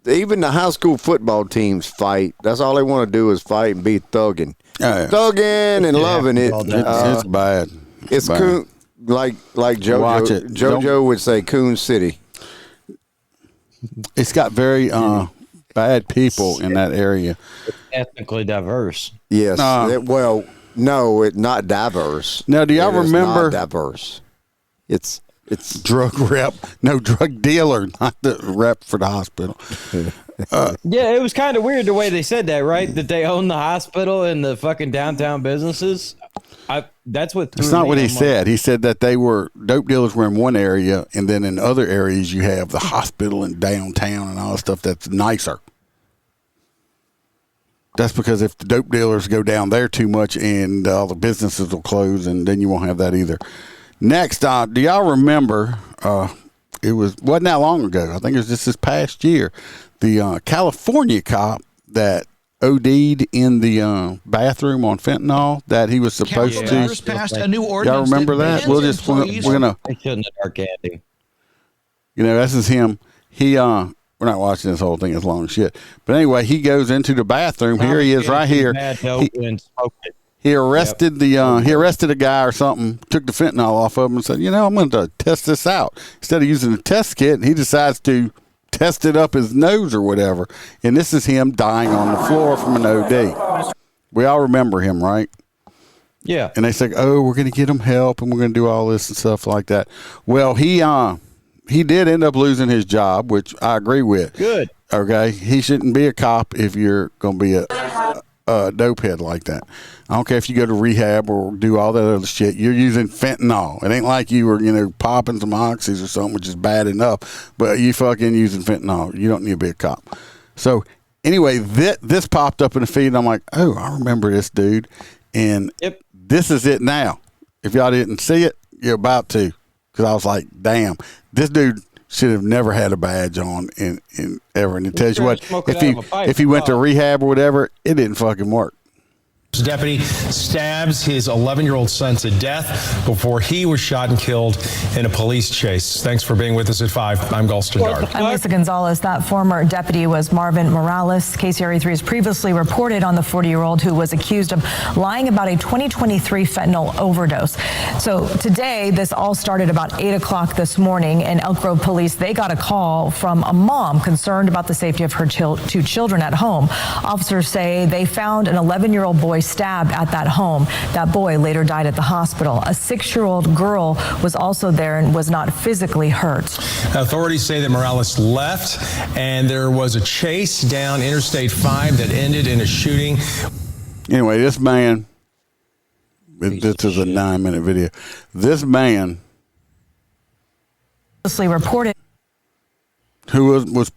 S3: even the high school football teams fight. That's all they want to do is fight and be thugging, thugging and loving it.
S2: It's bad.
S3: It's
S2: bad.
S3: Coon, like JoJo.
S2: Watch it.
S3: JoJo would say Coon City.
S2: It's got very bad people in that area.
S4: It's ethnically diverse.
S3: Yes. No, it's not diverse.
S2: Now, do y'all remember?
S3: Not diverse. It's
S2: drug rep, no drug dealer, not the rep for the hospital.
S4: Yeah, it was kind of weird the way they said that, right? That they own the hospital and the fucking downtown businesses. That's what.
S2: That's not what he said. He said that dope dealers were in one area, and then in other areas you have the hospital and downtown and all the stuff that's nicer. That's because if the dope dealers go down there too much, and all the businesses will close, and then you won't have that either. Next, do y'all remember? It wasn't that long ago. I think it was just this past year. The California cop that OD'd in the bathroom on fentanyl that he was supposed to.
S9: Passed a new ordinance.
S2: Y'all remember that? We're gonna.
S4: They shouldn't have dark ending.
S2: This is him. We're not watching this whole thing as long as shit. But anyway, he goes into the bathroom. Here he is, right here. He arrested he arrested a guy or something, took the fentanyl off of him and said, I'm going to test this out. Instead of using a test kit, he decides to test it up his nose or whatever. And this is him dying on the floor from an OD. We all remember him, right?
S4: Yeah.
S2: And they said, we're going to get him help and we're going to do all this and stuff like that. Well, he did end up losing his job, which I agree with.
S4: Good.
S2: Okay. He shouldn't be a cop if you're going to be a dopehead like that. I don't care if you go to rehab or do all that other shit. You're using fentanyl. It ain't like you were, popping some oxys or something, which is bad enough. But you fucking using fentanyl. You don't need to be a cop. So anyway, this popped up in the feed, and I'm like, I remember this dude. And This is it now. If y'all didn't see it, you're about to. Because I was like, damn, this dude should have never had a badge on in ever. And it tells you what, if he went to rehab or whatever, it didn't fucking work.
S11: Deputy stabs his 11-year-old son to death before he was shot and killed in a police chase. Thanks for being with us at 5. I'm Galston Dart.
S8: I'm Lisa Gonzalez. That former deputy was Marvin Morales. KCRA 3 has previously reported on the 40-year-old who was accused of lying about a 2023 fentanyl overdose. So today, this all started about 8 o'clock this morning, and Elk Grove police, they got a call from a mom concerned about the safety of her two children at home. Officers say they found an 11-year-old boy stabbed at that home. That boy later died at the hospital. A 6-year-old girl was also there and was not physically hurt.
S11: Authorities say that Morales left and there was a chase down Interstate 5 that ended in a shooting.
S2: Anyway, this man, this is a 9-minute video. This man
S8: reported
S2: who was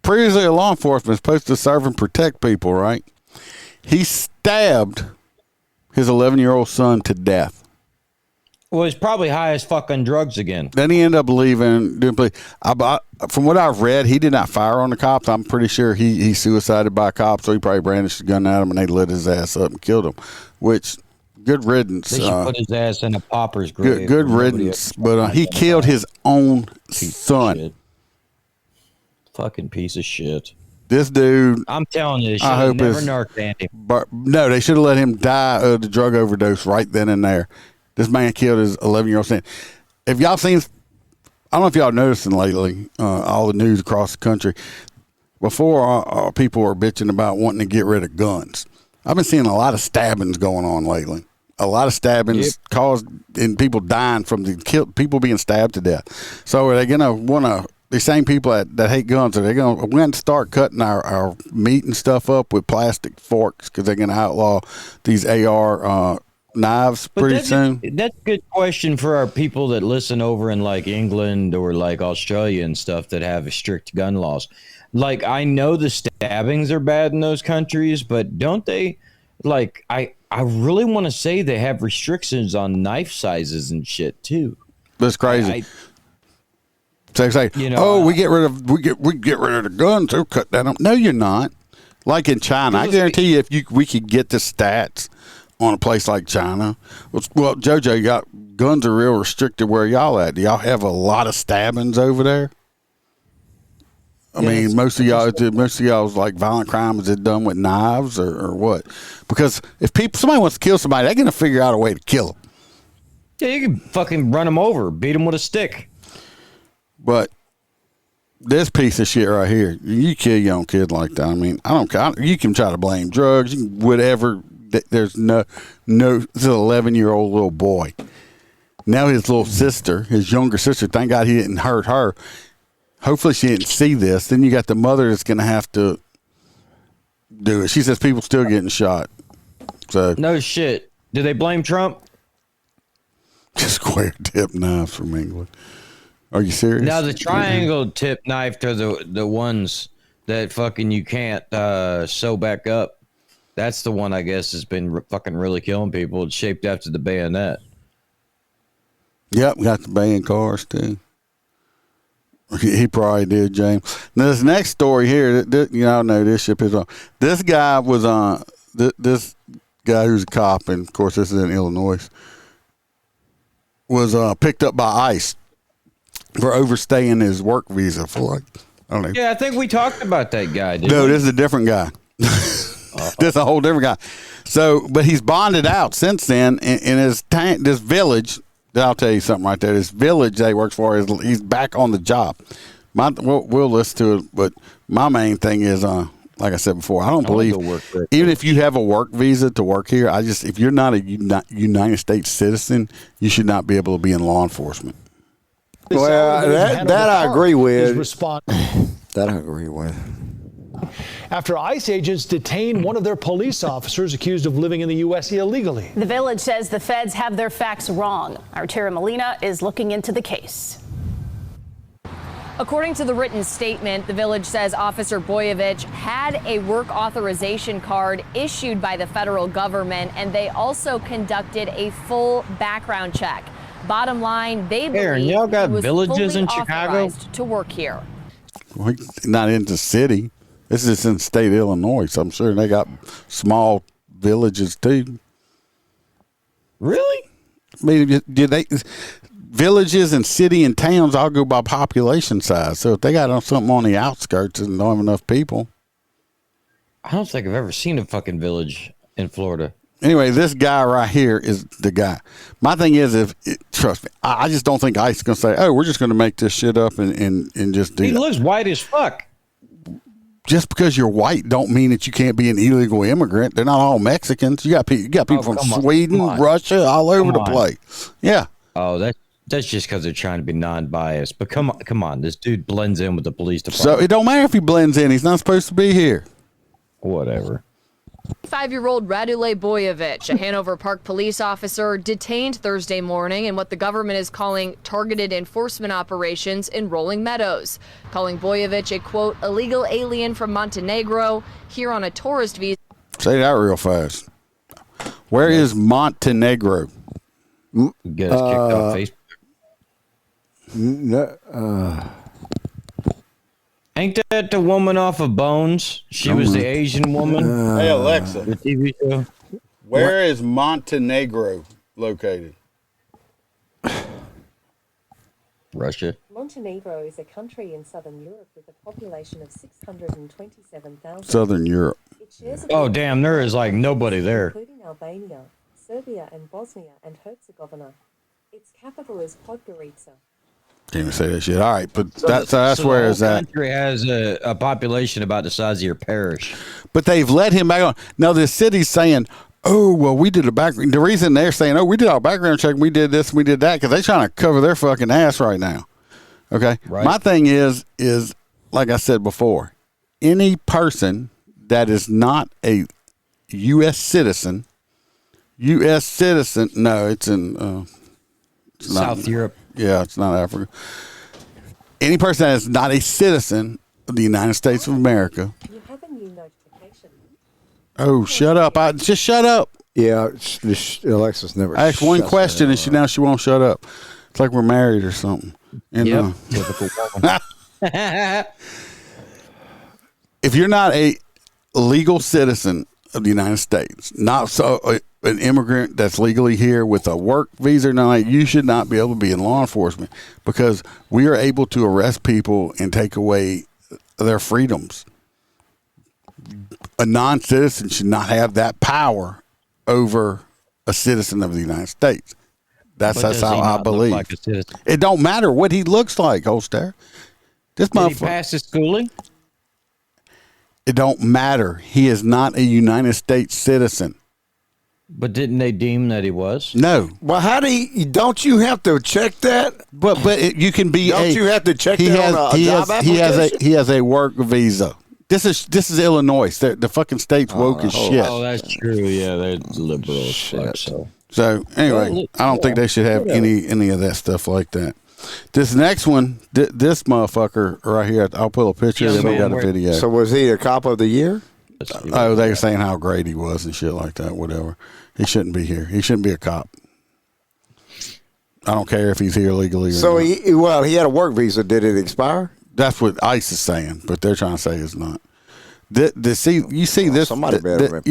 S2: previously a law enforcement, supposed to serve and protect people, right? He stabbed his 11-year-old son to death.
S4: Well, he's probably high as fuck on drugs again.
S2: Then he ended up leaving. From what I've read, he did not fire on the cops. I'm pretty sure he suicided by a cop, so he probably brandished a gun at him, and they lit his ass up and killed him, which, good riddance.
S4: They should put his ass in a pauper's grave.
S2: Good riddance, but he killed his own son.
S4: Fucking piece of shit.
S2: This dude,
S4: I'm telling you, they should have never narked Andy.
S2: No, they should have let him die of the drug overdose right then and there. This man killed his 11-year-old son. If y'all seen, I don't know if y'all noticing lately, all the news across the country, before people were bitching about wanting to get rid of guns. I've been seeing a lot of stabbings going on lately. A lot of stabbings caused and people dying from people being stabbed to death. So are they going to want to, the same people that hate guns, are they going to start cutting our meat and stuff up with plastic forks because they're going to outlaw these AR knives pretty soon?
S4: That's a good question for our people that listen over in like England or like Australia and stuff that have strict gun laws. Like, I know the stabbings are bad in those countries, but don't they, like, I really want to say they have restrictions on knife sizes and shit too.
S2: That's crazy. So they say, we get rid of the guns. They'll cut down. No, you're not. Like in China, I guarantee you, if we could get the stats on a place like China. Well, JoJo, guns are real restricted where y'all at. Do y'all have a lot of stabbings over there? I mean, most of y'all's like violent crime, is it done with knives or what? Because if somebody wants to kill somebody, they're going to figure out a way to kill them.
S4: Yeah, you can fucking run them over, beat them with a stick.
S2: But this piece of shit right here, you kill your own kid like that. I mean, I don't care. You can try to blame drugs, whatever. There's no. This is an 11-year-old little boy. Now his little sister, his younger sister, thank God he didn't hurt her. Hopefully she didn't see this. Then you got the mother that's going to have to do it. She says people still getting shot. So
S4: no shit. Do they blame Trump?
S2: Square tip knives from England. Are you serious?
S4: Now the triangle tip knife are the ones that fucking you can't sew back up. That's the one I guess has been fucking really killing people. It's shaped after the bayonet.
S2: Yep, got the baying cars too. He probably did, James. Now, this next story here, y'all know this ship is on. This guy was on. This guy who's a cop, and of course this is in Illinois, was picked up by ICE for overstaying his work visa for like, I don't know.
S4: Yeah, I think we talked about that guy.
S2: No, this is a different guy. This is a whole different guy. So, but he's bonded out since then in his this village. I'll tell you something right there. This village that he works for, he's back on the job. We'll listen to it, but my main thing is, like I said before, I don't believe, even if you have a work visa to work here, if you're not a United States citizen, you should not be able to be in law enforcement.
S3: Well, that I agree with. That I agree with.
S12: After ICE agents detained one of their police officers accused of living in the U.S. illegally.
S13: The village says the feds have their facts wrong. Our Tara Molina is looking into the case.
S14: According to the written statement, the village says Officer Boyevich had a work authorization card issued by the federal government, and they also conducted a full background check. Bottom line, they believe
S4: y'all got
S14: he was
S4: villages
S14: fully
S4: in Chicago
S14: authorized to work here.
S2: Well, he's not in the city. This is in the state of Illinois, so I'm sure they got small villages too.
S4: Really?
S2: I mean, villages and city and towns all go by population size. So if they got something on the outskirts and don't have enough people.
S4: I don't think I've ever seen a fucking village in Florida.
S2: Anyway, this guy right here is the guy. My thing is, trust me, I just don't think ICE is going to say, "Oh, we're just going to make this shit up and just do."
S4: He
S2: that.
S4: looks white as fuck.
S2: Just because you're white don't mean that you can't be an illegal immigrant. They're not all Mexicans. You got people from Sweden, Russia, all over the place. Yeah.
S4: Oh, that's just because they're trying to be non-biased. But come on, this dude blends in with the police department.
S2: So it don't matter if he blends in. He's not supposed to be here.
S4: Whatever.
S14: 5-year-old Radule Boyevich, a Hanover Park police officer, detained Thursday morning in what the government is calling targeted enforcement operations in Rolling Meadows, calling Boyevich a, quote, illegal alien from Montenegro here on a tourist visa.
S2: Say that real fast. Where is Montenegro?
S4: Get us kicked off Facebook. Ain't that the woman off of Bones? She was the Asian woman.
S2: Hey, Alexa.
S4: The TV show.
S2: Where is Montenegro located?
S4: Russia.
S15: Montenegro is a country in southern Europe with a population of 627,000.
S2: Southern Europe.
S4: Oh, damn, there is like nobody there.
S15: Including Albania, Serbia, and Bosnia and Herzegovina. Its capital is Podgorica.
S2: Can't even say that shit. All right, but that's where is that?
S4: The country has a population about the size of your parish.
S2: But they've let him back on. Now the city's saying, "Oh, well, we did a background." The reason they're saying, "Oh, we did our background check, we did this, we did that," because they're trying to cover their fucking ass right now. Okay.
S4: Right.
S2: My thing is like I said before, any person that is not a U.S. citizen. No, it's in
S4: South Europe.
S2: Yeah, it's not Africa. Any person that is not a citizen of the United States of America.
S15: You have a new notification.
S2: Oh, shut up. Just shut up.
S3: Yeah, Alexis never.
S2: I asked one question and she won't shut up. It's like we're married or something. And,
S4: typical woman.
S2: If you're not a legal citizen of the United States, not so an immigrant that's legally here with a work visa, you should not be able to be in law enforcement because we are able to arrest people and take away their freedoms. A non-citizen should not have that power over a citizen of the United States. That's how I believe.
S4: Like
S2: it don't matter what he looks like, Holster. This
S4: Did he pass his schooling?
S2: It don't matter. He is not a United States citizen.
S4: But didn't they deem that he was?
S2: No.
S3: Well, don't you have to check that?
S2: But you can be.
S3: Don't you have to check that on a job application?
S2: He has a work visa. This is Illinois. The fucking state's woke as shit.
S4: Oh, that's true. Yeah, they're liberal as fuck.
S2: So anyway, I don't think they should have any of that stuff like that. This next one, this motherfucker right here, I'll pull a picture. Then we got a video.
S3: So was he a cop of the year?
S2: Oh, they were saying how great he was and shit like that. Whatever. He shouldn't be here. He shouldn't be a cop. I don't care if he's here legally or
S3: so
S2: not.
S3: He had a work visa. Did it expire?
S2: That's what ICE is saying, but they're trying to say it's not. You see this? You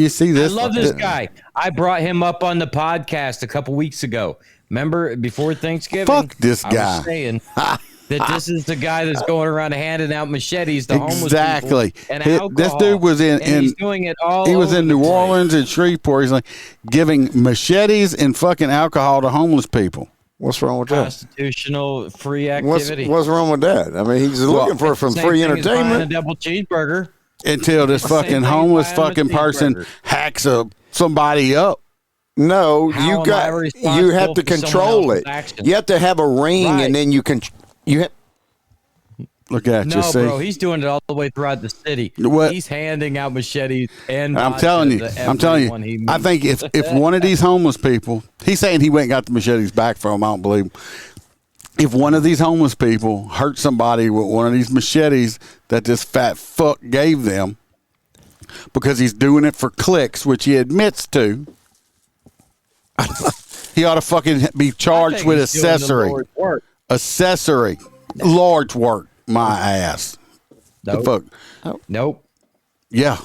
S2: see this?
S4: I love this guy. I brought him up on the podcast a couple weeks ago. Remember, before Thanksgiving?
S2: Fuck this guy.
S4: I was saying that this is the guy that's going around handing out machetes to homeless
S2: exactly.
S4: people and alcohol.
S2: This dude was
S4: he's doing it all.
S2: He was in New
S4: place.
S2: Orleans and Shreveport. He's like giving machetes and fucking alcohol to homeless people.
S3: What's wrong with that?
S4: Constitutional free activity.
S3: What's wrong with that? I mean, he's looking for some free entertainment.
S4: A double cheeseburger.
S2: Until this fucking homeless fucking person hacks somebody up.
S3: No, you have to control it. You have to have a ring, and then you can.
S2: Look at you, see?
S4: No, bro, he's doing it all the way throughout the city.
S2: What?
S4: He's handing out machetes and
S2: I'm telling you. I think if one of these homeless people, he's saying he went and got the machetes back from him. I don't believe him. If one of these homeless people hurt somebody with one of these machetes that this fat fuck gave them, because he's doing it for clicks, which he admits to, he ought to fucking be charged with accessory. Accessory. Large work, my ass.
S4: Nope.
S2: The fuck?
S4: Nope.
S2: Yeah.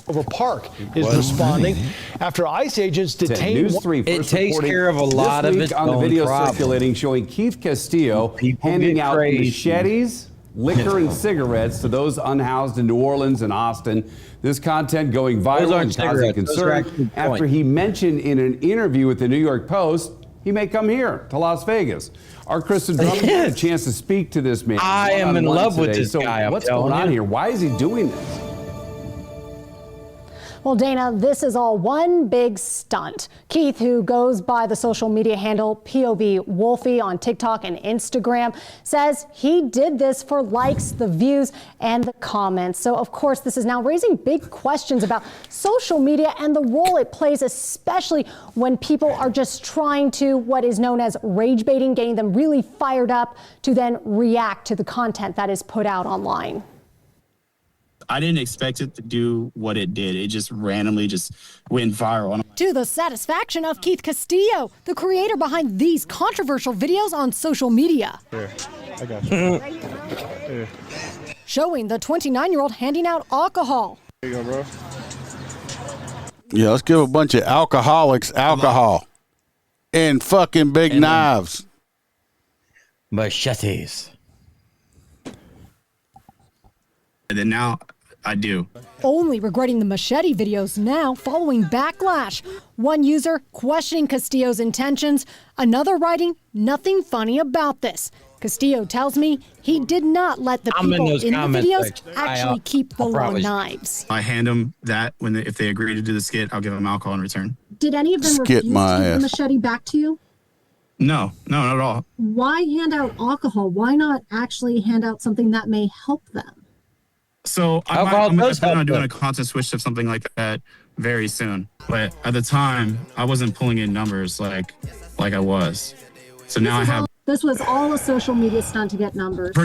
S12: Over Park is responding after ICE agents detained.
S16: News 3
S4: it takes care of a lot
S16: this
S4: of
S16: week
S4: its
S16: on the
S4: own
S16: video
S4: problem.
S16: circulating showing Keith Castillo handing out machetes, liquor, and cigarettes to those unhoused in New Orleans and Austin. This content going viral and causing concern after he mentioned in an interview with the New York Post he may come here to Las Vegas. Our Kristen Drummond had a chance to speak to this man.
S4: I am in love with this guy.
S16: What's going on here? Why is he doing this?
S17: Well, Dana, this is all one big stunt. Keith, who goes by the social media handle POV Wolfie on TikTok and Instagram, says he did this for likes, the views, and the comments. So, of course, this is now raising big questions about social media and the role it plays, especially when people are just trying to what is known as rage baiting, getting them really fired up to then react to the content that is put out online.
S18: I didn't expect it to do what it did. It just randomly just went viral.
S19: To the satisfaction of Keith Castillo, the creator behind these controversial videos on social media.
S20: Here, I got you. Here.
S19: Showing the 29-year-old handing out alcohol.
S20: Here you go, bro.
S2: Yeah, let's give a bunch of alcoholics alcohol and fucking big knives.
S4: Machetes.
S18: And then now I do.
S19: Only regretting the machete videos now following backlash. One user questioning Castillo's intentions, another writing nothing funny about this. Castillo tells me he did not let the people in the videos actually keep the long knives.
S18: I hand them that if they agree to do the skit, I'll give them alcohol in return.
S17: Did any of them refuse to give the machete back to you?
S18: No, not at all.
S17: Why hand out alcohol? Why not actually hand out something that may help them?
S18: So I'm plan on doing a content switch to something like that very soon. But at the time, I wasn't pulling in numbers like I was. So now I have.
S17: This was all a social media stunt to get numbers.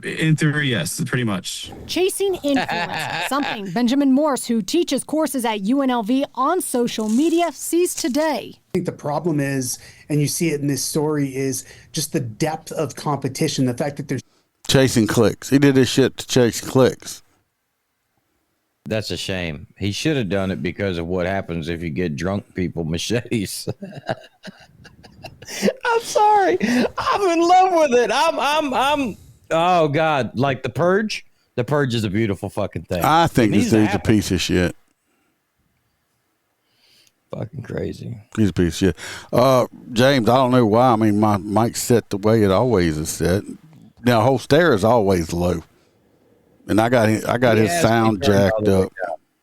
S18: In theory, yes, pretty much.
S19: Chasing influence, something Benjamin Morse, who teaches courses at UNLV on social media, sees today.
S21: I think the problem is, and you see it in this story, is just the depth of competition. The fact that there's
S2: chasing clicks. He did this shit to chase clicks.
S4: That's a shame. He should have done it because of what happens if you get drunk people machetes. I'm sorry. I'm in love with it. I'm oh God, like The Purge. The Purge is a beautiful fucking thing.
S2: I think this dude's a piece of shit.
S4: Fucking crazy.
S2: He's a piece of shit. James, I don't know why. I mean, my mic's set the way it always is set. Now, whole stare is always low, and I got his sound jacked up.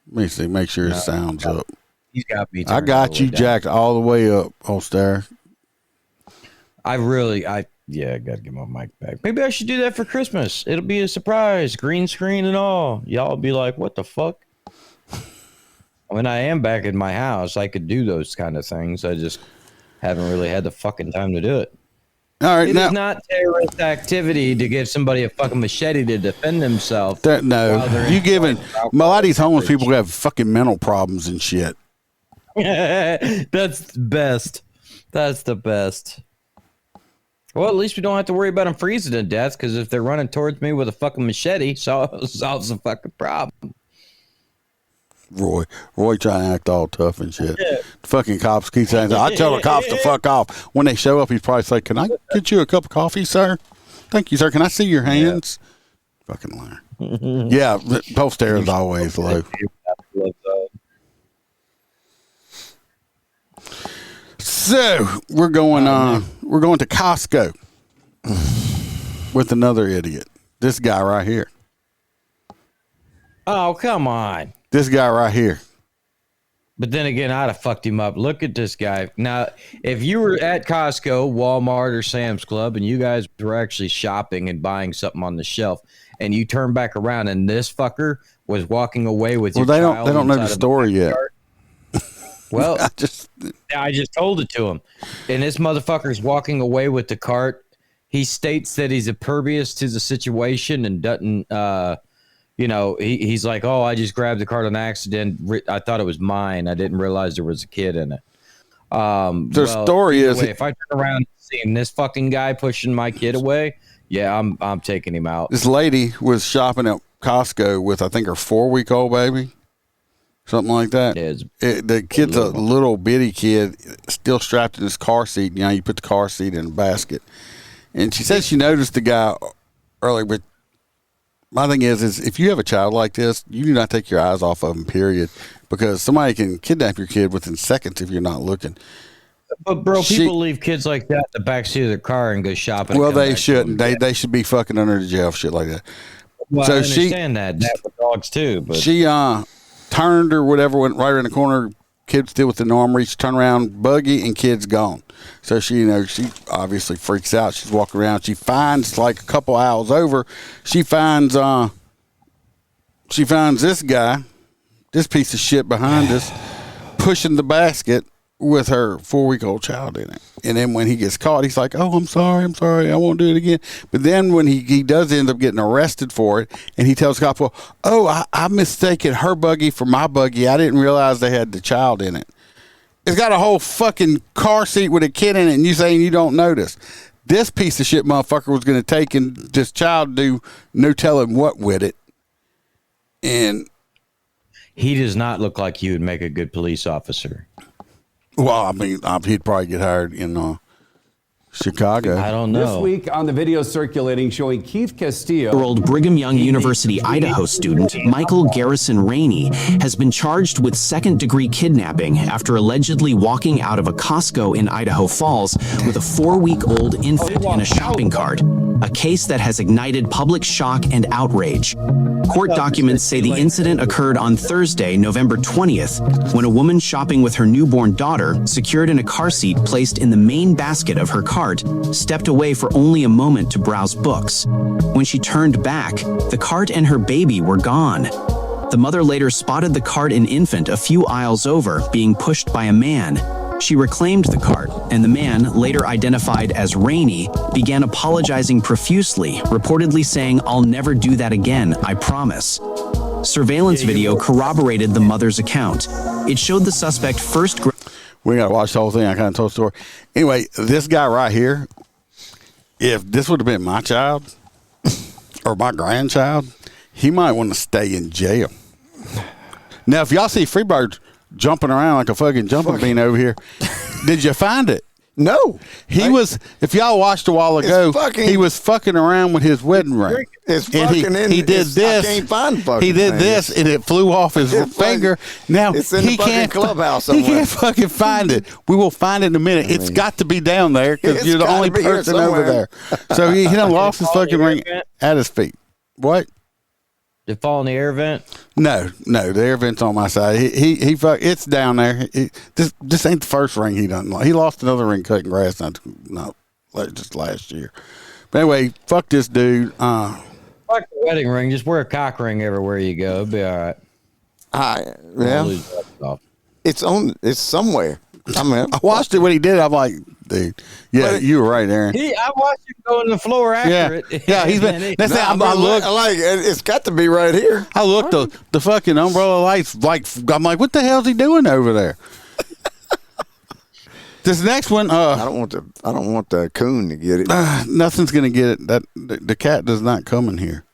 S2: Let me see, make sure his sound's up.
S4: He's got me.
S2: I got you jacked all the way up, whole stare.
S4: I got to get my mic back. Maybe I should do that for Christmas. It'll be a surprise, green screen and all. Y'all be like, what the fuck? When I am back in my house, I could do those kind of things. I just haven't really had the fucking time to do it.
S2: All right,
S4: it is not terrorist activity to give somebody a fucking machete to defend themselves.
S2: You giving a lot of these homeless people have fucking mental problems and shit.
S4: That's the best. That's the best. Well, at least we don't have to worry about them freezing to death, because if they're running towards me with a fucking machete, solves the fucking problem.
S2: Roy trying to act all tough and shit. The fucking cops keep saying, I tell the cops to fuck off. When they show up, he's probably like, can I get you a cup of coffee, sir? Thank you, sir. Can I see your hands? Yeah. Fucking liar. Yeah, whole stare is always low. So we're going to Costco with another idiot. This guy right here.
S4: Oh, come on.
S2: This guy right here.
S4: But then again, I'd have fucked him up. Look at this guy. Now, if you were at Costco, Walmart, or Sam's Club, and you guys were actually shopping and buying something on the shelf, and you turn back around and this fucker was walking away with your child.
S2: They don't know the story yet.
S4: Well, I just told it to him. And this motherfucker's walking away with the cart. He states that he's impervious to the situation and doesn't, he's like, oh, I just grabbed the cart on accident. I thought it was mine. I didn't realize there was a kid in it.
S2: Story is,
S4: if I turn around and see this fucking guy pushing my kid away, yeah, I'm taking him out.
S2: This lady was shopping at Costco with, I think, her 4-week-old baby. something like that. The kid's a little bitty kid, still strapped in his car seat. You know, you put the car seat in a basket. And she said she noticed the guy earlier, but my thing is if you have a child like this, you do not take your eyes off of him, period, because somebody can kidnap your kid within seconds if you're not looking.
S4: But, bro, people leave kids like that in the backseat of their car and go shopping.
S2: Well, they shouldn't. They should be fucking under the jail, shit like that.
S4: Well,
S2: So
S4: I understand that with dogs, too. But
S2: she turned or whatever, went right around the corner, kid still within arm reach, turn around, buggy, and kid's gone. So she obviously freaks out. She's walking around. She finds, like a couple aisles over, she finds this guy, this piece of shit behind us, pushing the basket with her 4-week-old child in it. And then when he gets caught, he's like, oh, I'm sorry, I won't do it again. But then when he does end up getting arrested for it, and he tells the cop, well, I mistaken her buggy for my buggy. I didn't realize they had the child in it. It's got a whole fucking car seat with a kid in it, and you saying you don't notice. This piece of shit motherfucker was going to take and this child do no telling what with it. And
S4: he does not look like he would make a good police officer.
S2: Well, I mean, he'd probably get hired in Chicago.
S4: I don't know.
S16: This week on the video circulating showing Keith Castillo,
S1: Old Brigham Young University, Idaho student Michael Garrison Rainey has been charged with second-degree kidnapping after allegedly walking out of a Costco in Idaho Falls with a 4-week-old infant in a shopping cart, a case that has ignited public shock and outrage. Court documents say the incident occurred on Thursday, November 20th, when a woman shopping with her newborn daughter, secured in a car seat placed in the main basket of her cart, stepped away for only a moment to browse books. When she turned back, the cart and her baby were gone. The mother later spotted the cart and infant a few aisles over, being pushed by a man. She reclaimed the cart, and the man, later identified as Rainey, began apologizing profusely, reportedly saying, "I'll never do that again, I promise." Surveillance video corroborated the mother's account. It showed the suspect first...
S2: We got to watch the whole thing. I kind of told the story. Anyway, this guy right here, if this would have been my child or my grandchild, he might want to stay in jail. Now, if y'all see Freebird jumping around like a fucking jumping bean over here, did you find it?
S3: No.
S2: He was, if y'all watched a while ago, he was fucking around with his wedding ring.
S3: It's fucking
S2: he did this.
S3: I can't find fucking
S2: He did
S3: thing.
S2: this, and it flew off his finger. Now,
S3: it's in
S2: he
S3: the fucking
S2: can't,
S3: clubhouse
S2: he
S3: somewhere.
S2: can't fucking find it. We will find it in a minute. It's got to be down there because
S3: It's
S2: you're the
S3: gotta
S2: only
S3: be here
S2: person over there.
S3: somewhere.
S2: So he done lost his fucking ring at his feet. What?
S4: Did it fall in the air vent?
S2: No, the air vent's on my side. He it's down there. This ain't the first ring he done. He lost another ring cutting grass not just last year. But anyway, fuck this dude.
S4: Fuck the wedding ring. Just wear a cock ring everywhere you go. It'll be all right.
S3: It's somewhere. I mean,
S2: I watched it when he did it. I'm like, dude, yeah, you were right, Aaron.
S4: I watched him go on the floor after it.
S2: Yeah, he's been. That's I looked.
S3: Like it's got to be right here.
S2: I looked the fucking umbrella lights. Like I'm like, what the hell's he doing over there? This next one,
S3: I don't want the coon to get it.
S2: Nothing's gonna get it. The cat does not come in here.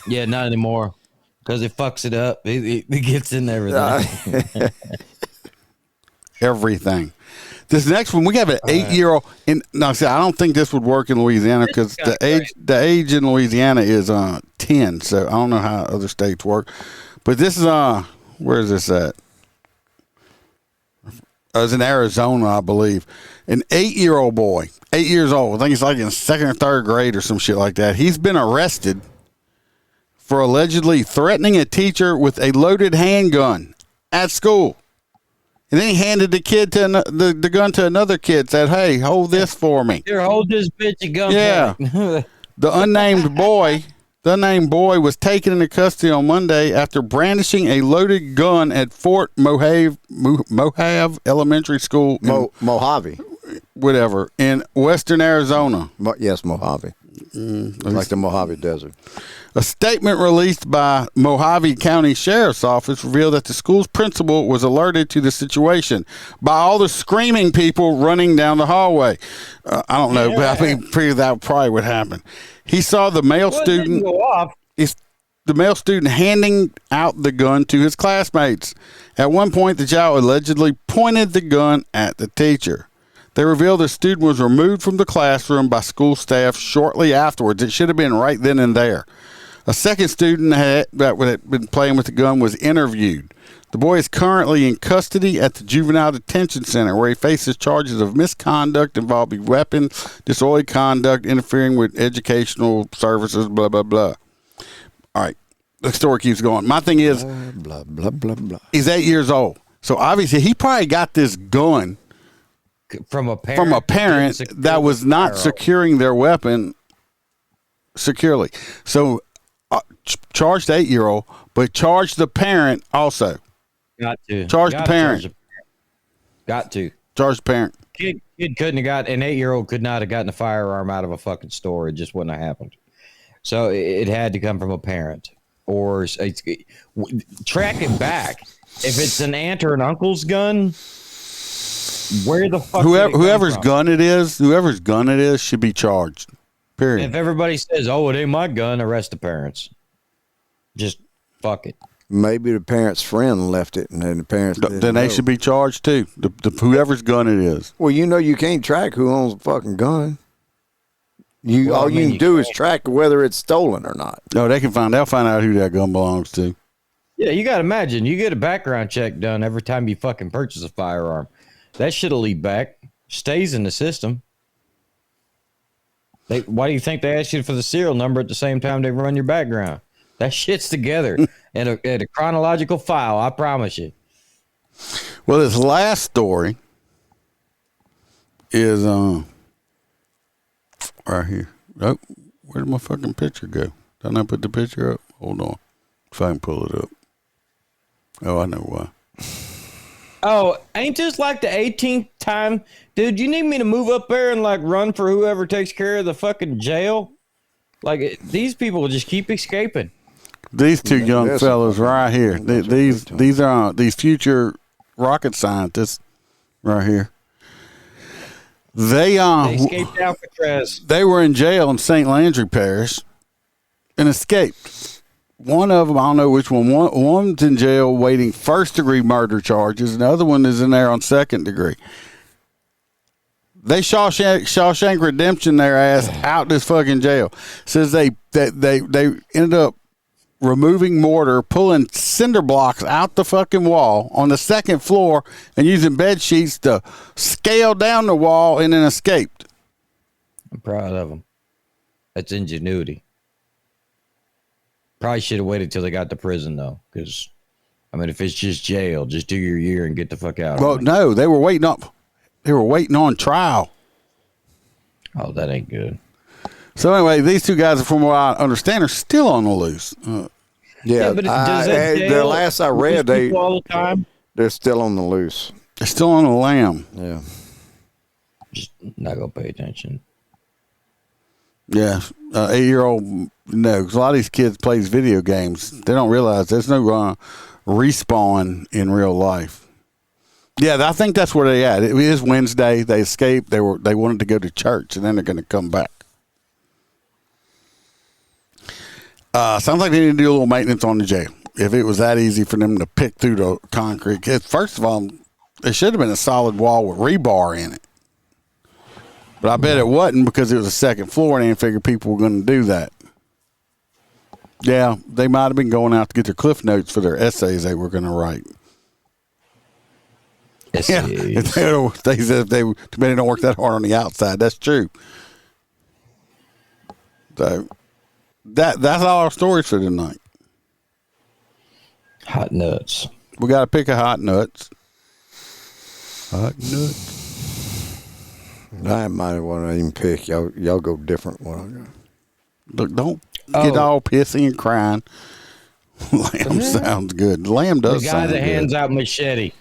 S4: Yeah, not anymore. Because it fucks it up. It gets in everything.
S2: Everything. This next one, we have an 8-year-old. No, see, I don't think this would work in Louisiana because the age in Louisiana is 10. So I don't know how other states work. But this is where is this at? It's in Arizona, I believe. An 8-year-old boy, 8 years old. I think he's like in second or third grade or some shit like that. He's been arrested for allegedly threatening a teacher with a loaded handgun at school. And then he handed the kid to the gun to another kid. Said, "Hey, hold this for me."
S4: Here, hold this bitch a gun.
S2: Yeah. The unnamed boy was taken into custody on Monday after brandishing a loaded gun at Fort Mojave Elementary School.
S3: Mojave,
S2: whatever, in western Arizona.
S3: Yes, Mojave. Like the Mojave Desert.
S2: A statement released by Mojave County Sheriff's Office revealed that the school's principal was alerted to the situation by all the screaming people running down the hallway. I don't know, but I think that probably would happen. He saw the male student.
S4: Go off.
S2: the male student handing out the gun to his classmates. At one point, the child allegedly pointed the gun at the teacher. They revealed the student was removed from the classroom by school staff shortly afterwards. It should have been right then and there. A second student that had been playing with the gun was interviewed. The boy is currently in custody at the Juvenile Detention Center, where he faces charges of misconduct involving weapon, disorderly conduct, interfering with educational services, blah, blah, blah. All right. The story keeps going. My thing is,
S3: blah, blah, blah, blah.
S2: He's 8 years old. So obviously he probably got this gun
S4: from a parent
S2: that was not securing their weapon securely. So charge the 8-year-old, but charge the parent also.
S4: Got to.
S2: Charge the parent.
S4: Got to.
S2: Charge the parent.
S4: Kid couldn't have got, an 8-year-old could not have gotten a firearm out of a fucking store. It just wouldn't have happened. So it had to come from a parent. Or track it back. If it's an aunt or an uncle's gun, where the fuck?
S2: Whoever's gun it is should be charged. Period.
S4: If everybody says, "Oh, it ain't my gun," arrest the parents. Just fuck it.
S3: Maybe the parent's friend left it, and then the parents.
S2: Then they should be charged too. The whoever's gun it is.
S3: Well, you can't track who owns a fucking gun. All you can do is track whether it's stolen or not.
S2: No, they'll find out who that gun belongs to.
S4: Yeah, you got to imagine. You get a background check done every time you fucking purchase a firearm. That shit'll lead back. Stays in the system. Why do you think they ask you for the serial number at the same time they run your background? That shit's together in a chronological file, I promise you.
S2: Well, this last story is right here. Oh, where did my fucking picture go? Didn't I put the picture up? Hold on. If I can pull it up. Oh, I know why.
S4: Oh, ain't this like the 18th time? Dude, you need me to move up there and like run for whoever takes care of the fucking jail? Like these people just keep escaping.
S2: These two young fellas right here. These are these future rocket scientists right here. They
S4: escaped Alcatraz.
S2: They were in jail in St. Landry Parish and escaped. One of them, I don't know which one. One's in jail waiting first-degree murder charges, and the other one is in there on second degree. They Shawshank Redemption their ass out this fucking jail. Says they ended up removing mortar, pulling cinder blocks out the fucking wall on the second floor, and using bed sheets to scale down the wall, and then escaped.
S4: I'm proud of them. That's ingenuity. Probably should have waited till they got to prison though, because I mean, if it's just jail, just do your year and get the fuck out.
S2: Well, no, they were waiting up. They were waiting on trial.
S4: Oh, that ain't good.
S2: So anyway, these two guys, from what I understand, are still on the loose.
S3: Yeah,
S4: but
S3: the last I read, they're still on the loose.
S2: They're still on the lam.
S3: Yeah,
S4: just not gonna pay attention.
S2: Yeah, 8-year-old. No, because a lot of these kids plays video games. They don't realize there's no respawn in real life. Yeah, I think that's where they at. It is Wednesday. They escaped. They wanted to go to church, and then they're going to come back. Sounds like they need to do a little maintenance on the jail. If it was that easy for them to pick through the concrete, first of all, there should have been a solid wall with rebar in it. But I bet it wasn't because it was a second floor, and they didn't figure people were going to do that. Yeah, they might have been going out to get their cliff notes for their essays they were going to write.
S4: Essays.
S2: Yeah, they said they don't work that hard on the outside. That's true. So that's all our stories for tonight.
S4: Hot nuts.
S2: We got to pick a hot nuts. Hot nuts.
S3: I might want to even pick. Y'all go different one.
S2: Look, don't get all pissy and crying. Lamb sounds good. Lamb does sound good.
S4: The guy that hands out machete.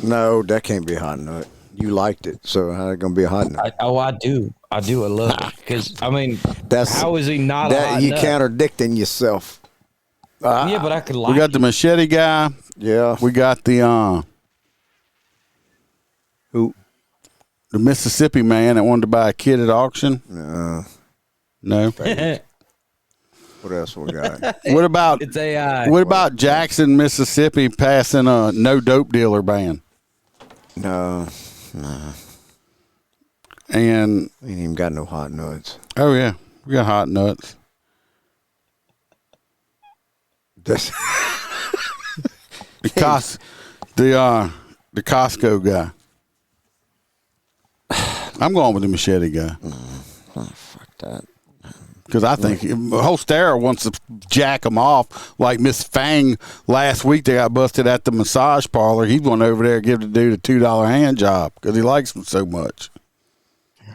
S3: No, that can't be a hot nut. You liked it, so how is it going to be a hot nut?
S4: I do. I love it. Because, I mean, how is he not a hot
S3: you
S4: nut?
S3: contradicting yourself.
S4: Yeah, but I could like
S2: We got the machete guy.
S3: Yeah.
S2: We got the
S3: who?
S2: The Mississippi man that wanted to buy a kid at auction.
S3: No.
S2: No.
S3: What else we got?
S2: What about
S4: it's AI?
S2: What about Jackson, Mississippi, passing a no dope dealer ban?
S3: No.
S2: And
S3: we ain't even got no hot nuts.
S2: Oh yeah, we got hot nuts.
S3: That's
S2: the Costco guy. I'm going with the machete guy.
S3: Fuck that.
S2: Because I think Hostera wants to jack him off like Miss Fang last week. They got busted at the massage parlor. He went over there and give the dude a $2 hand job because he likes him so much.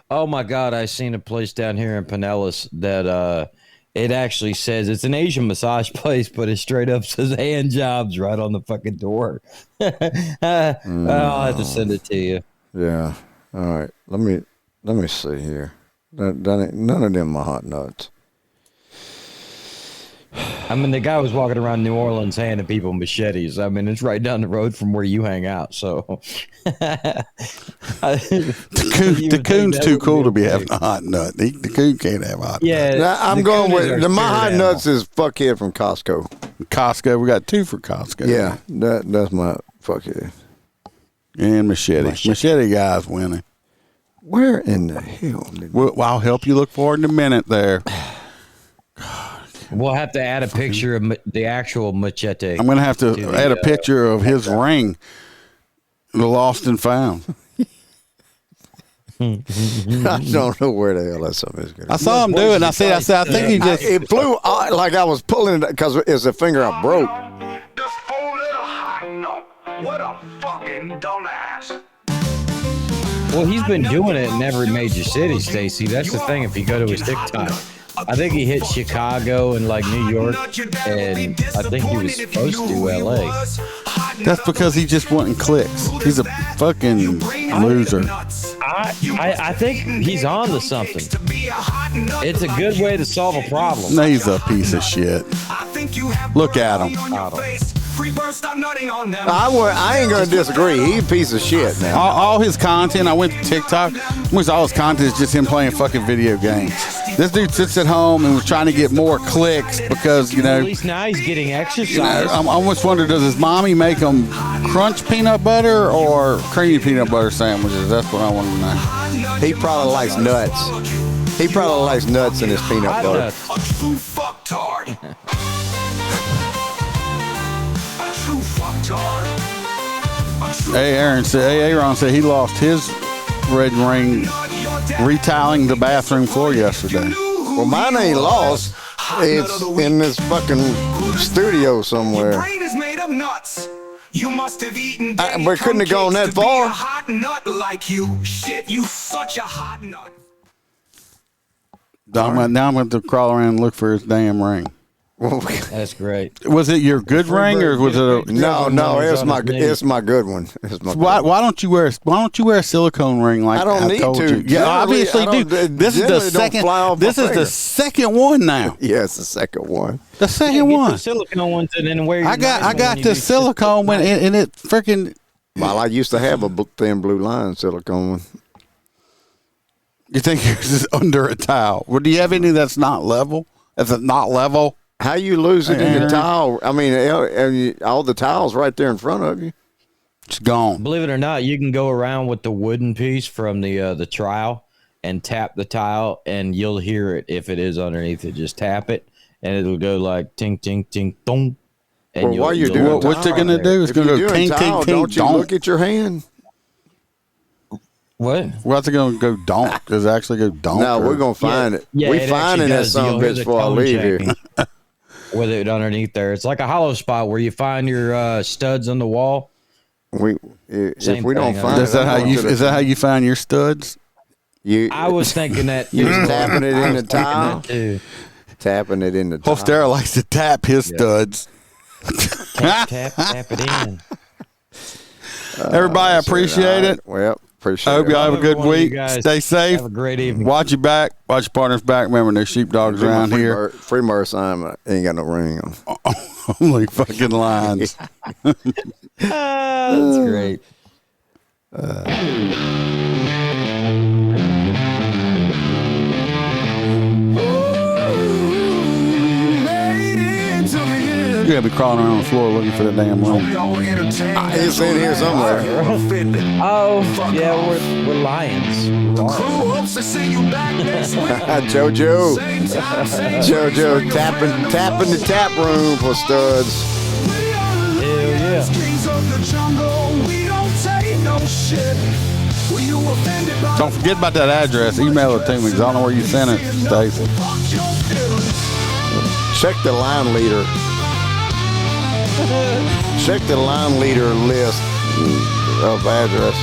S4: Oh my God! I seen a place down here in Pinellas that it actually says it's an Asian massage place, but it straight up says hand jobs right on the fucking door. I'll have to send it to you.
S3: Yeah. All right. Let me see here. None of them are hot nuts.
S4: I mean, the guy was walking around New Orleans handing people machetes. I mean, it's right down the road from where you hang out. So
S2: the Coon's too cool to be having a hot nut. The Coon can't have hot
S3: nuts.
S2: nuts.
S3: I'm going with my hot nuts is fuckhead from Costco.
S2: Costco, we got 2 for Costco.
S3: Yeah, that's my fuckhead.
S2: And machete. Machete guy's winning.
S3: Where in the hell?
S2: Well, I'll help you look for it in a minute there.
S4: We'll have to add a picture of the actual machete.
S2: I'm going to have to add a picture of his ring, the lost and found.
S3: I don't know where the hell that something is going.
S2: I saw him do it, and I said, I think he just...
S3: It flew like I was pulling it because it's a finger I broke.
S5: What a fucking dumbass.
S4: Well, he's been doing it in every major city, Stacy. That's the thing. If you go to his TikTok, I think he hit Chicago and like New York, and I think he was supposed to do LA.
S2: That's because he just wasn't clicks. He's a fucking loser.
S4: I think he's on to something. It's a good way to solve a problem.
S2: No, he's a piece of shit. Look at him.
S3: I ain't gonna disagree. He's a piece of shit now.
S2: All his content, I went to TikTok. All his content is just him playing fucking video games. This dude sits at home and was trying to get more clicks because, you know.
S4: At least now he's getting exercise.
S2: You know, I almost wonder, does his mommy make him crunch peanut butter or creamy peanut butter sandwiches? That's what I want to know.
S3: He probably likes nuts. He probably likes nuts in his peanut butter.
S2: Aaron said he lost his red ring retiling the bathroom floor yesterday.
S3: Well, mine ain't lost. It's in this fucking studio somewhere.
S5: You must have eaten.
S3: But couldn't have gone that far.
S5: Hot nut like you. Shit, you such a hot nut.
S2: Now I'm going to crawl around and look for his damn ring.
S4: That's great.
S2: Was it your good ring or was it a
S3: No, it's my good one.
S2: Why don't you wear a silicone ring like
S3: I don't need
S2: told
S3: to.
S2: you? Yeah, obviously do. This is the second. This is the second one now.
S3: Yeah, it's the second one.
S2: The second one.
S4: The silicone ones and then wear.
S2: I got the silicone one and it freaking.
S3: Well, I used to have a thin blue line silicone one.
S2: You think yours is under a towel? Well, do you have any that's not level? If it's not level.
S3: How you lose it in the towel? I mean, all the towels right there in front of you.
S2: It's gone.
S4: Believe it or not, you can go around with the wooden piece from the trowel and tap the tile, and you'll hear it if it is underneath it. Just tap it, and it'll go like ting ting ting dong.
S3: And well, while you're doing
S2: what's it gonna do? It's gonna go ting ting ting.
S3: Don't you look at your hand?
S4: What?
S2: What's it going to go donk? Does it actually go donk?
S3: No, we're going to find it.
S4: Yeah,
S3: we're finding that son of a bitch before I leave here.
S4: With it underneath there. It's like a hollow spot where you find your studs on the wall.
S3: If we don't find
S2: is that how you find your studs?
S4: I was thinking that.
S3: You're tapping it in the towel? Tapping it in the towel.
S2: Hostera likes to tap his studs.
S4: Tap it in.
S2: Everybody, I appreciate it.
S3: Well, appreciate it.
S2: I hope y'all have a good week. Stay safe.
S4: Have a great evening.
S2: Watch your back. Watch your partner's back. Remember, there's sheepdogs around here.
S3: Free merch sign. Ain't got no ring on.
S2: Only fucking lines.
S4: That's great.
S2: You're gonna be crawling around on the floor looking for the damn room.
S3: It's in here somewhere.
S4: Oh, yeah, we're lions.
S3: JoJo tapping the tap room for studs.
S4: Hell yeah.
S2: Don't forget about that address. Email it to me because I don't know where you sent it, Stacey.
S3: Check the line leader. Check the line leader list of address.